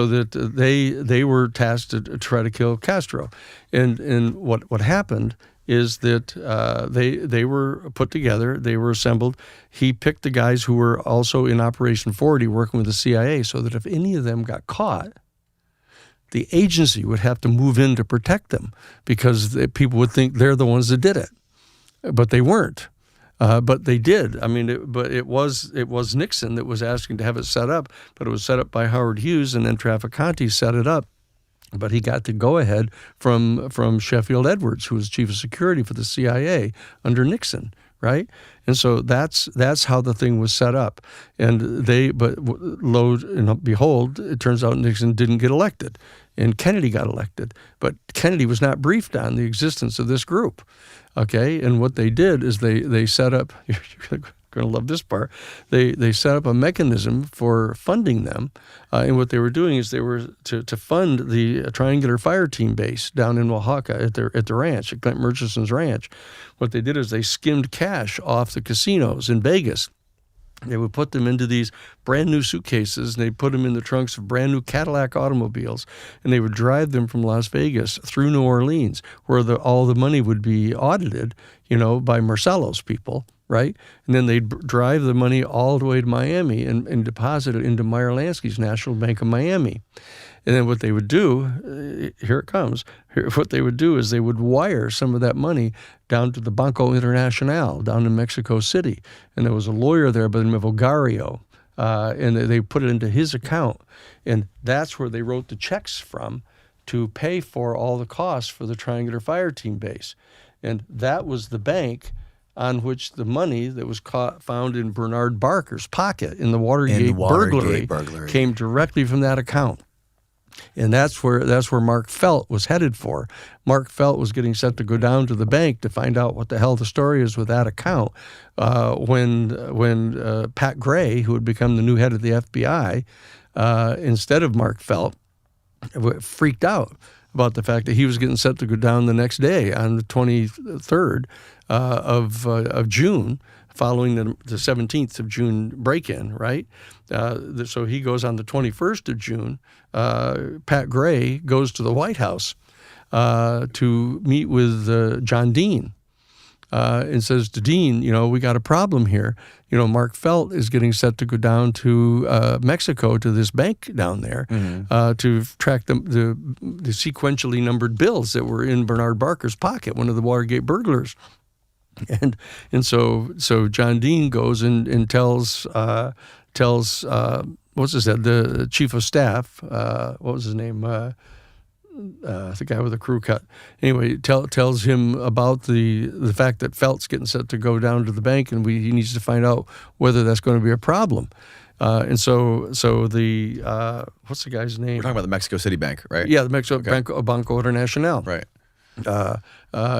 that they were tasked to try to kill Castro, and what happened is that they were put together, they were assembled. He picked the guys who were also in Operation 40 working with the CIA, so that if any of them got caught, the agency would have to move in to protect them, because people would think they're the ones that did it. But they weren't. But they did. I mean, it was Nixon that was asking to have it set up, but it was set up by Howard Hughes, and then Trafficante set it up. But he got the go-ahead from Sheffield Edwards, who was chief of security for the CIA under Nixon, right? And so that's how the thing was set up. And lo and behold, it turns out Nixon didn't get elected, and Kennedy got elected. But Kennedy was not briefed on the existence of this group, okay? And what they did is they set up. You're going to love this part. They set up a mechanism for funding them, and what they were doing is they were to fund the Triangular Fire Team base down in Oaxaca at the ranch, at Clint Murchison's ranch. What they did is they skimmed cash off the casinos in Vegas. They would put them into these brand new suitcases, and they put them in the trunks of brand new Cadillac automobiles, and they would drive them from Las Vegas through New Orleans, where all the money would be audited, by Marcello's people, right? And then they'd drive the money all the way to Miami and deposit it into Meyer Lansky's National Bank of Miami. And then what they would do, here it comes, what they would do is they would wire some of that money down to the Banco Internacional down in Mexico City. And there was a lawyer there by the name of Ogario, and they put it into his account. And that's where they wrote the checks from to pay for all the costs for the Triangular Fire Team base. And that was the bank on which the money that was found in Bernard Barker's pocket in the Watergate burglary came directly from that account. And that's where Mark Felt was headed for. Mark Felt was getting set to go down to the bank to find out what the hell the story is with that account. When Pat Gray, who had become the new head of the FBI, instead of Mark Felt, freaked out about the fact that he was getting set to go down the next day on the 23rd of June, following the 17th of June break-in, right? So he goes on the 21st of June. Pat Gray goes to the White House to meet with John Dean and says to Dean, we got a problem here. Mark Felt is getting set to go down to Mexico to this bank down there to track the sequentially numbered bills that were in Bernard Barker's pocket, one of the Watergate burglars. And so John Dean goes and tells what's his name, the chief of staff, what was his name, the guy with the crew cut. Anyway, tells him about the fact that Felt's getting set to go down to the bank, and he needs to find out whether that's going to be a problem. And so the what's the guy's name? We're talking about the Mexico City Bank, right? Yeah, the Mexico Banco Internacional. Right.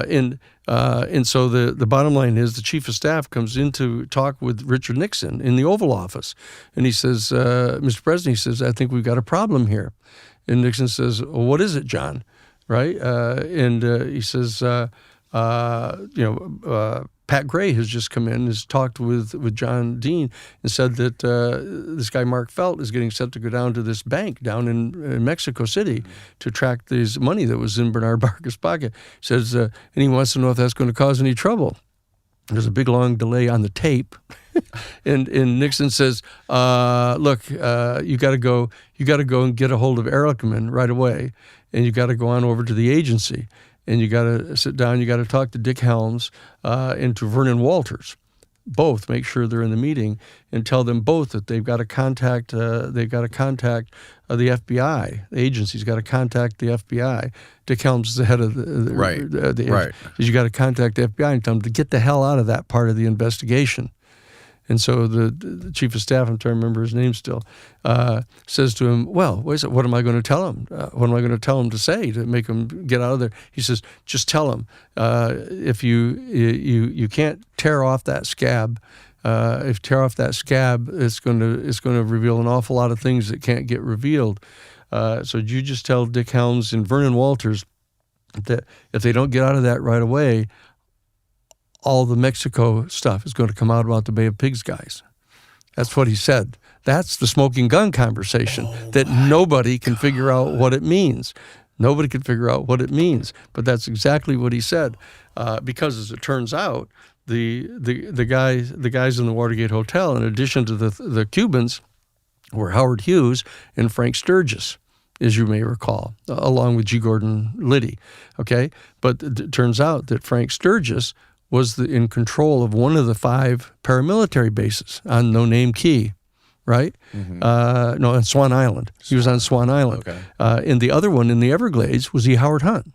And so the bottom line is the chief of staff comes in to talk with Richard Nixon in the Oval Office, and he says, Mr. President, he says, I think we've got a problem here. And Nixon says, well, what is it, John? Right? And he says, Pat Gray has just come in, has talked with John Dean, and said that this guy Mark Felt is getting set to go down to this bank down in Mexico City to track this money that was in Bernard Barker's pocket. He says, and he wants to know if that's going to cause any trouble. There's a big long delay on the tape, and Nixon says, "Look, you got to go and get a hold of Ehrlichman right away, and you got to go on over to the agency, and you got to sit down. You got to talk to Dick Helms and to Vernon Walters, both. Make sure they're in the meeting, and tell them both that they've got to contact. They've got to contact the FBI. The agency's got to contact the FBI. Dick Helms is the head of the right. You got to contact the FBI and tell them to get the hell out of that part of the investigation." And so the chief of staff, I'm trying to remember his name still, says to him, well, wait a second, what am I going to tell him? What am I going to tell him to say to make him get out of there? He says, just tell him if you can't tear off that scab. If you tear off that scab, it's going to reveal an awful lot of things that can't get revealed. So you just tell Dick Helms and Vernon Walters that if they don't get out of that right away, all the Mexico stuff is going to come out about the Bay of Pigs guys. That's what he said. That's the smoking gun conversation that nobody can figure out what it means. Nobody can figure out what it means, but that's exactly what he said. Because as it turns out, the guys in the Watergate Hotel, in addition to the Cubans, were Howard Hughes and Frank Sturgis, as you may recall, along with G. Gordon Liddy. Okay, but it turns out that Frank Sturgis was in control of one of the 5 paramilitary bases on No Name Key, right? Mm-hmm. On Swan Island. He was on Swan Island. Okay. And the other one in the Everglades was E. Howard Hunt.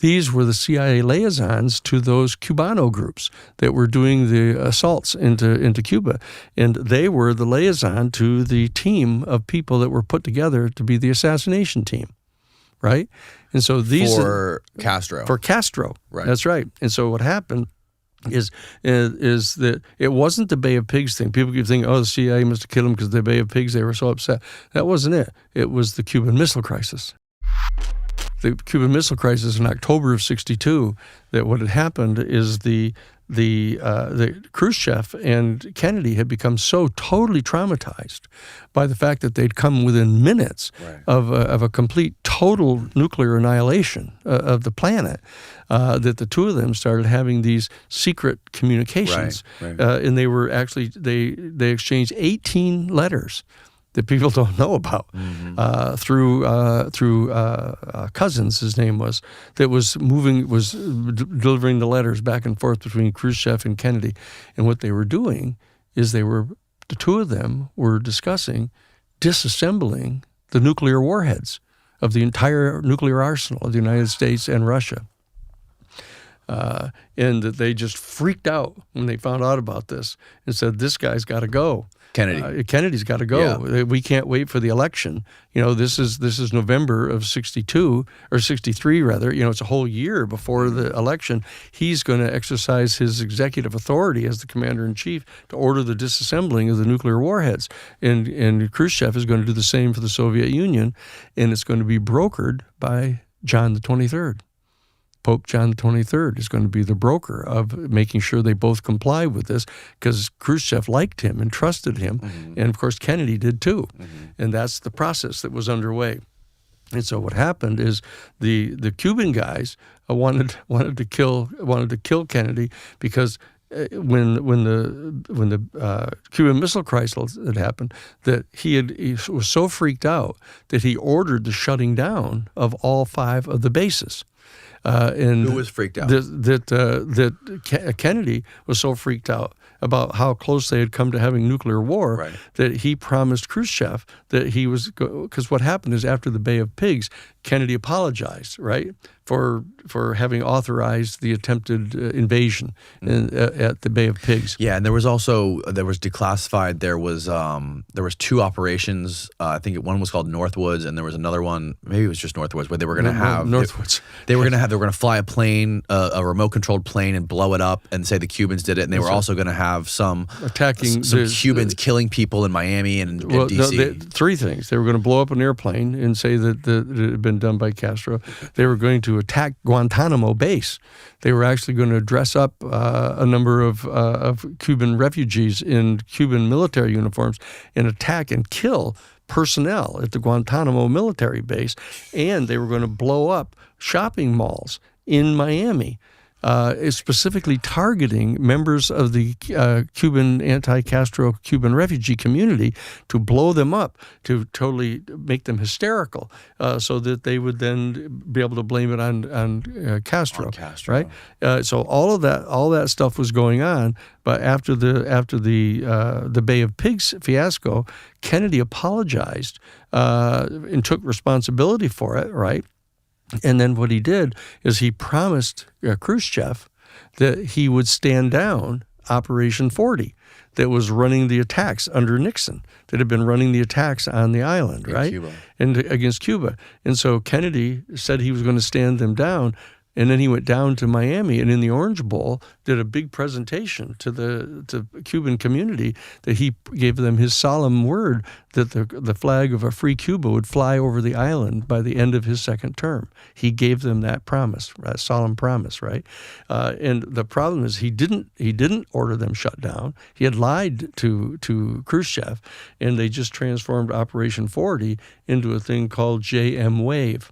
These were the CIA liaisons to those Cubano groups that were doing the assaults into Cuba. And they were the liaison to the team of people that were put together to be the assassination team, right? And so these for Castro. For Castro, Right. That's right. And so what happened is that it wasn't the Bay of Pigs thing. People keep thinking, oh, the CIA must have killed him because the Bay of Pigs, they were so upset. That wasn't it. It was the Cuban Missile Crisis. The Cuban Missile Crisis in October of '62, that what had happened is the Khrushchev and Kennedy had become so totally traumatized by the fact that they'd come within minutes of a complete total nuclear annihilation of the planet, that the two of them started having these secret communications, and they were actually they exchanged 18 letters that people don't know about, through Cousins, his name was, that was delivering the letters back and forth between Khrushchev and Kennedy. And what they were doing is the two of them were discussing disassembling the nuclear warheads of the entire nuclear arsenal of the United States and Russia. And that they just freaked out when they found out about this and said, this guy's got to go. Kennedy's got to go. Yeah. We can't wait for the election. This is November of '62 or '63 rather. It's a whole year before the election. He's going to exercise his executive authority as the commander-in-chief to order the disassembling of the nuclear warheads, and Khrushchev is going to do the same for the Soviet Union, and it's going to be brokered by John the 23rd. Pope John the 23rd is going to be the broker of making sure they both comply with this, because Khrushchev liked him and trusted him, and of course Kennedy did too, and that's the process that was underway. And so what happened is the Cuban guys wanted to kill Kennedy because when the Cuban Missile Crisis had happened, that he was so freaked out that he ordered the shutting down of all 5 of the bases. And who was freaked out? That Kennedy was so freaked out about how close they had come to having nuclear war that he promised Khrushchev that he was, because what happened is after the Bay of Pigs, Kennedy apologized, for having authorized the attempted invasion at the Bay of Pigs. Yeah, and there was declassified. There was 2 operations. I think one was called Northwoods, and there was another one. Maybe it was just Northwoods, where they were going to have Northwoods. They were going to fly a plane, a remote-controlled plane, and blow it up, and say the Cubans did it. And they were also going to have some Cubans killing people in Miami and D.C. 3 things. They were going to blow up an airplane and say that it had been done by Castro. They were going to attack Guantanamo base. They were actually going to dress up a number of Cuban refugees in Cuban military uniforms and attack and kill personnel at the Guantanamo military base. And they were going to blow up shopping malls in Miami, specifically targeting members of the Cuban anti-Castro Cuban refugee community, to blow them up, to totally make them hysterical, so that they would then be able to blame it on Castro. Right? So all that stuff was going on. But after the Bay of Pigs fiasco, Kennedy apologized and took responsibility for it. Right. And then what he did is he promised Khrushchev that he would stand down Operation 40, that was running the attacks under Nixon, that had been running the attacks on the island, against Cuba. And so Kennedy said he was going to stand them down. And then he went down to Miami and in the Orange Bowl did a big presentation to the Cuban community, that he gave them his solemn word that the flag of a free Cuba would fly over the island by the end of his second term. He gave them that promise, that solemn promise, right? And the problem is he didn't order them shut down. He had lied to Khrushchev, and they just transformed Operation 40 into a thing called JM Wave.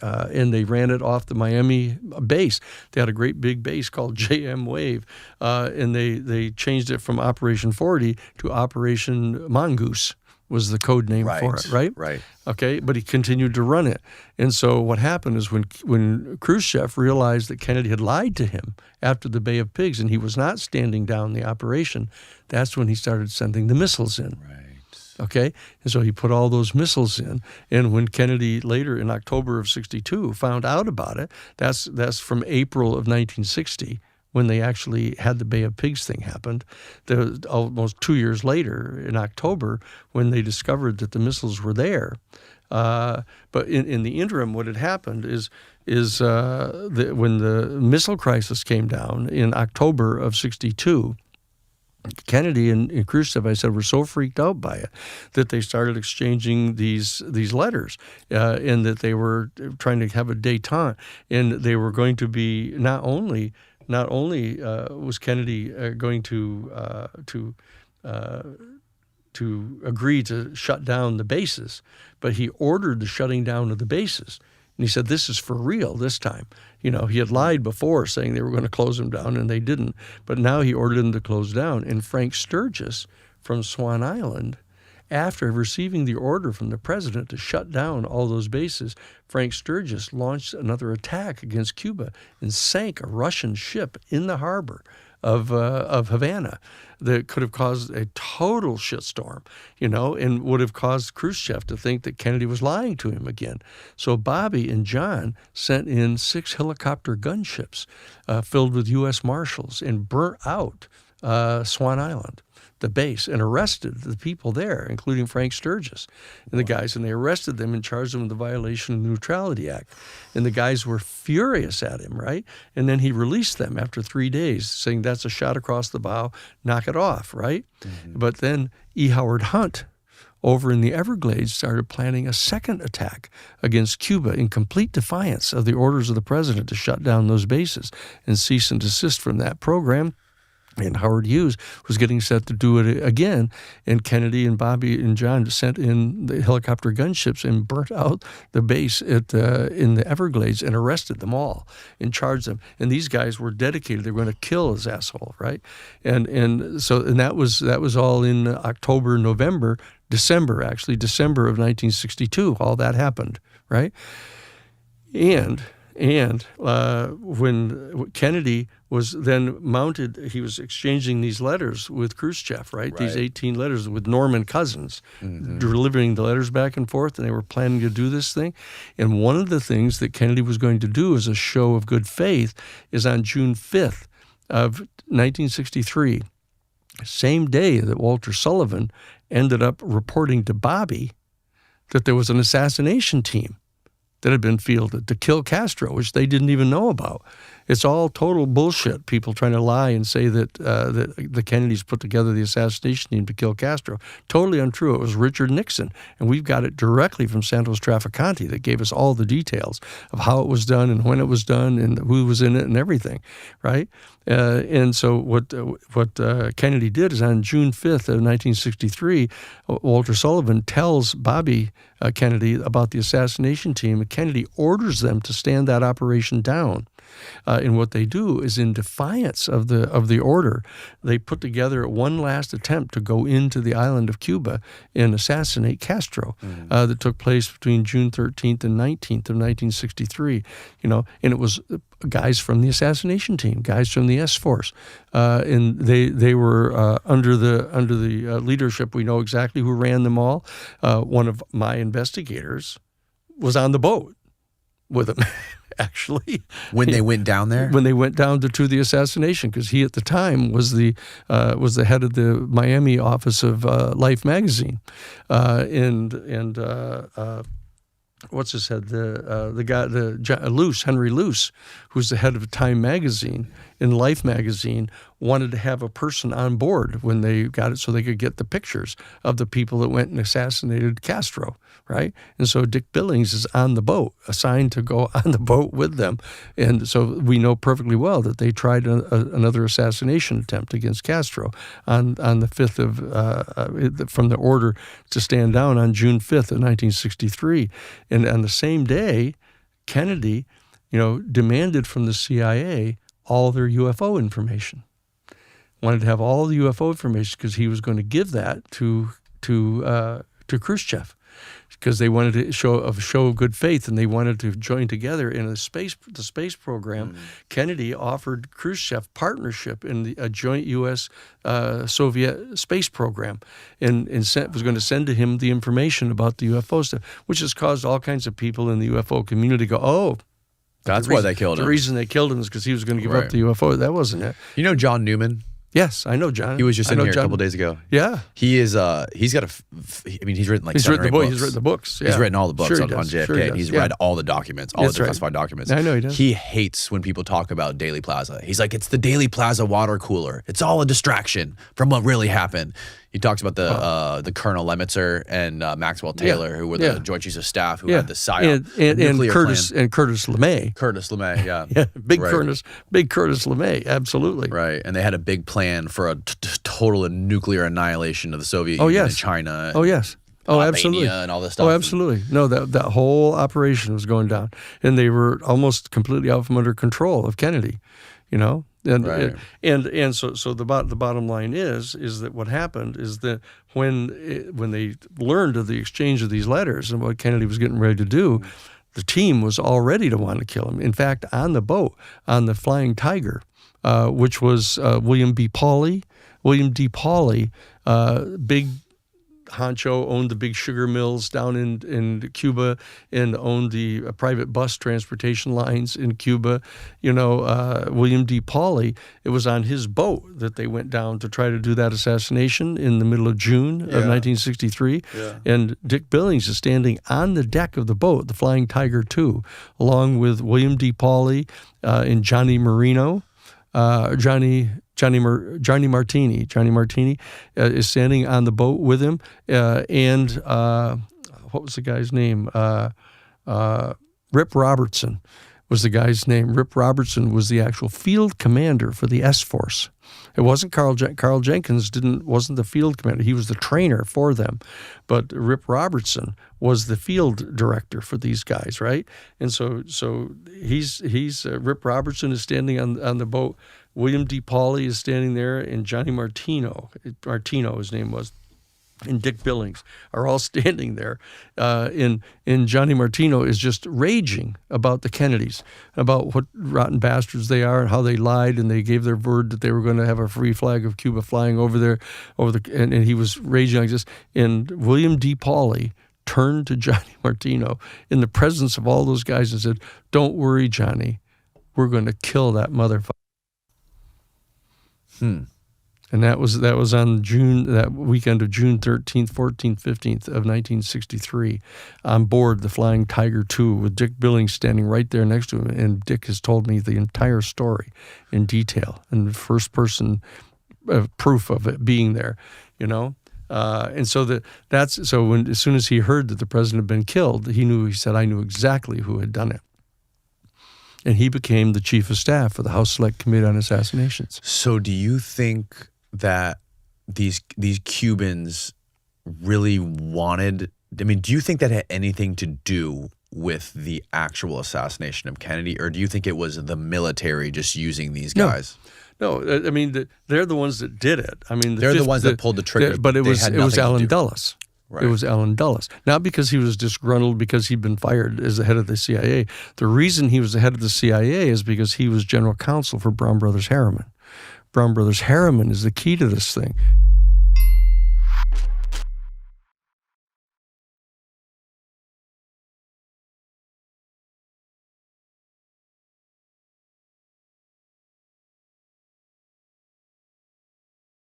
And they ran it off the Miami base. They had a great big base called JM Wave, and they changed it from Operation 40 to Operation Mongoose was the code name for it, right? Right. Okay, but he continued to run it. And so what happened is when Khrushchev realized that Kennedy had lied to him after the Bay of Pigs and he was not standing down the operation, that's when he started sending the missiles in. Right. Okay, and so he put all those missiles in. And when Kennedy later in October of '62 found out about it, that's from April of 1960 when they actually had the Bay of Pigs thing happened. Almost 2 years later in October when they discovered that the missiles were there. But in the interim, what had happened is when the missile crisis came down in October of '62. Kennedy and Khrushchev, I said, were so freaked out by it that they started exchanging these letters, and that they were trying to have a détente, and they were going to be not only was Kennedy going to agree to shut down the bases, but he ordered the shutting down of the bases. And he said, this is for real this time. You know, he had lied before saying they were going to close them down, and they didn't. But now he ordered them to close down. And Frank Sturgis from Swan Island, after receiving the order from the president to shut down all those bases, Frank Sturgis launched another attack against Cuba and sank a Russian ship in the harbor of Havana that could have caused a total shitstorm, you know, and would have caused Khrushchev to think that Kennedy was lying to him again. So Bobby and John sent in 6 helicopter gunships filled with U.S. Marshals and burnt out Swan Island, the base, and arrested the people there, including Frank Sturgis and the guys. And they arrested them and charged them with the violation of the Neutrality Act. And the guys were furious at him, right? And then he released them after 3 days, saying that's a shot across the bow, knock it off, right? Mm-hmm. But then E. Howard Hunt over in the Everglades started planning a second attack against Cuba in complete defiance of the orders of the president to shut down those bases and cease and desist from that program. And Howard Hughes was getting set to do it again, and Kennedy and Bobby and John sent in the helicopter gunships and burnt out the base in the Everglades and arrested them all and charged them. And these guys were dedicated; they were going to kill his asshole, right? And that was all in October, November, December of 1962. All that happened, right? And when Kennedy was then mounted, he was exchanging these letters with Khrushchev, right? These 18 letters with Norman Cousins, delivering the letters back and forth, and they were planning to do this thing. And one of the things that Kennedy was going to do as a show of good faith is on June 5th of 1963, same day that Walter Sullivan ended up reporting to Bobby that there was an assassination team that had been fielded to kill Castro, which they didn't even know about. It's all total bullshit, people trying to lie and say that the Kennedys put together the assassination team to kill Castro. Totally untrue. It was Richard Nixon, and we've got it directly from Santos Trafficante that gave us all the details of how it was done and when it was done and who was in it and everything, right? And so what Kennedy did is on June 5th of 1963, Walter Sullivan tells Bobby Kennedy about the assassination team, and Kennedy orders them to stand that operation down. And what they do is, in defiance of the order, they put together one last attempt to go into the island of Cuba and assassinate Castro. That took place between June 13th and 19th of 1963. You know, and it was guys from the assassination team, guys from the S-Force, and they were under the leadership. We know exactly who ran them all. One of my investigators was on the boat with them. Actually, when they went down there, when they went down to the assassination, because he at the time was the head of the Miami office of Life magazine, and what's his head, the guy, Henry Luce, who's the head of Time magazine and Life magazine, wanted to have a person on board when they got it so they could get the pictures of the people that went and assassinated Castro, right? And so Dick Billings is on the boat, assigned to go on the boat with them. And so we know perfectly well that they tried another assassination attempt against Castro on the 5th of, from the order to stand down on June 5th of 1963. And on the same day, Kennedy, demanded from the CIA all their UFO information. Wanted to have all the UFO information because he was going to give that to Khrushchev. because they wanted to show of good faith, and they wanted to join together in the space program. Kennedy offered Khrushchev partnership in a joint U.S. Soviet space program, and was going to send to him the information about the UFO stuff, which has caused all kinds of people in the UFO community to go, oh. That's why they killed him. The reason they killed him is because he was going to give up the UFO. That wasn't it. You know John Newman? Yes, I know John. He was just in here a couple days ago. Yeah. He is, he's got he's written like 7 or 8 books. He's written the books. Yeah. He's written all the books on JFK. Sure and he's read all the documents, all the classified documents. I know he does. He hates when people talk about Dealey Plaza. He's like, it's the Dealey Plaza water cooler. It's all a distraction from what really happened. He talks about the Colonel Lemitzer and Maxwell Taylor, who were the Joint Chiefs of Staff, who had the PSYOP and Curtis LeMay. Curtis LeMay, yeah. Big Curtis LeMay, absolutely. Right, and they had a big plan for a total nuclear annihilation of the Soviet Union and China. Oh, yes. Oh, absolutely. And all this stuff. Oh, absolutely. No, that whole operation was going down, and they were almost completely out from under control of Kennedy, you know? And so the bottom line is that what happened is that when they learned of the exchange of these letters and what Kennedy was getting ready to do, the team was all ready to want to kill him. In fact, on the boat, on the Flying Tiger, which was William D. Pauley, big honcho, owned the big sugar mills down in Cuba and owned the private bus transportation lines in Cuba. You know, William D. Pauley, it was on his boat that they went down to try to do that assassination in the middle of June of 1963. Yeah. And Dick Billings is standing on the deck of the boat, the Flying Tiger II, along with William D. Pauley and Johnny Marino. Johnny Martini is standing on the boat with him, and what was the guy's name? Rip Robertson was the guy's name. Rip Robertson was the actual field commander for the S-Force. It wasn't Carl Jenkins wasn't the field commander. He was the trainer for them. But Rip Robertson was the field director for these guys, right? And so he's Rip Robertson is standing on the boat. William D. Pauley is standing there, and Johnny Martino, his name was, and Dick Billings are all standing there. And Johnny Martino is just raging about the Kennedys, about what rotten bastards they are and how they lied, and they gave their word that they were going to have a free flag of Cuba flying over there, and he was raging like this. And William D. Pauley turned to Johnny Martino in the presence of all those guys and said, "Don't worry, Johnny, we're going to kill that motherfucker." And that was on that weekend of June 13th, 14th, 15th of 1963 on board the Flying Tiger II with Dick Billings standing right there next to him. And Dick has told me the entire story in detail and first person proof of it being there, you know. And so as soon as he heard that the president had been killed, he said, I knew exactly who had done it. And he became the chief of staff for the House Select Committee on Assassinations. So do you think that these Cubans really wanted, I mean, do you think that had anything to do with the actual assassination of Kennedy, or do you think it was the military just using these guys? No, I mean, they're the ones that did it. I mean, they're the ones that pulled the trigger. But it was Allen Dulles. Right. It was Allen Dulles. Not because he was disgruntled because he'd been fired as the head of the CIA. The reason he was the head of the CIA is because he was general counsel for Brown Brothers Harriman. Brown Brothers Harriman is the key to this thing.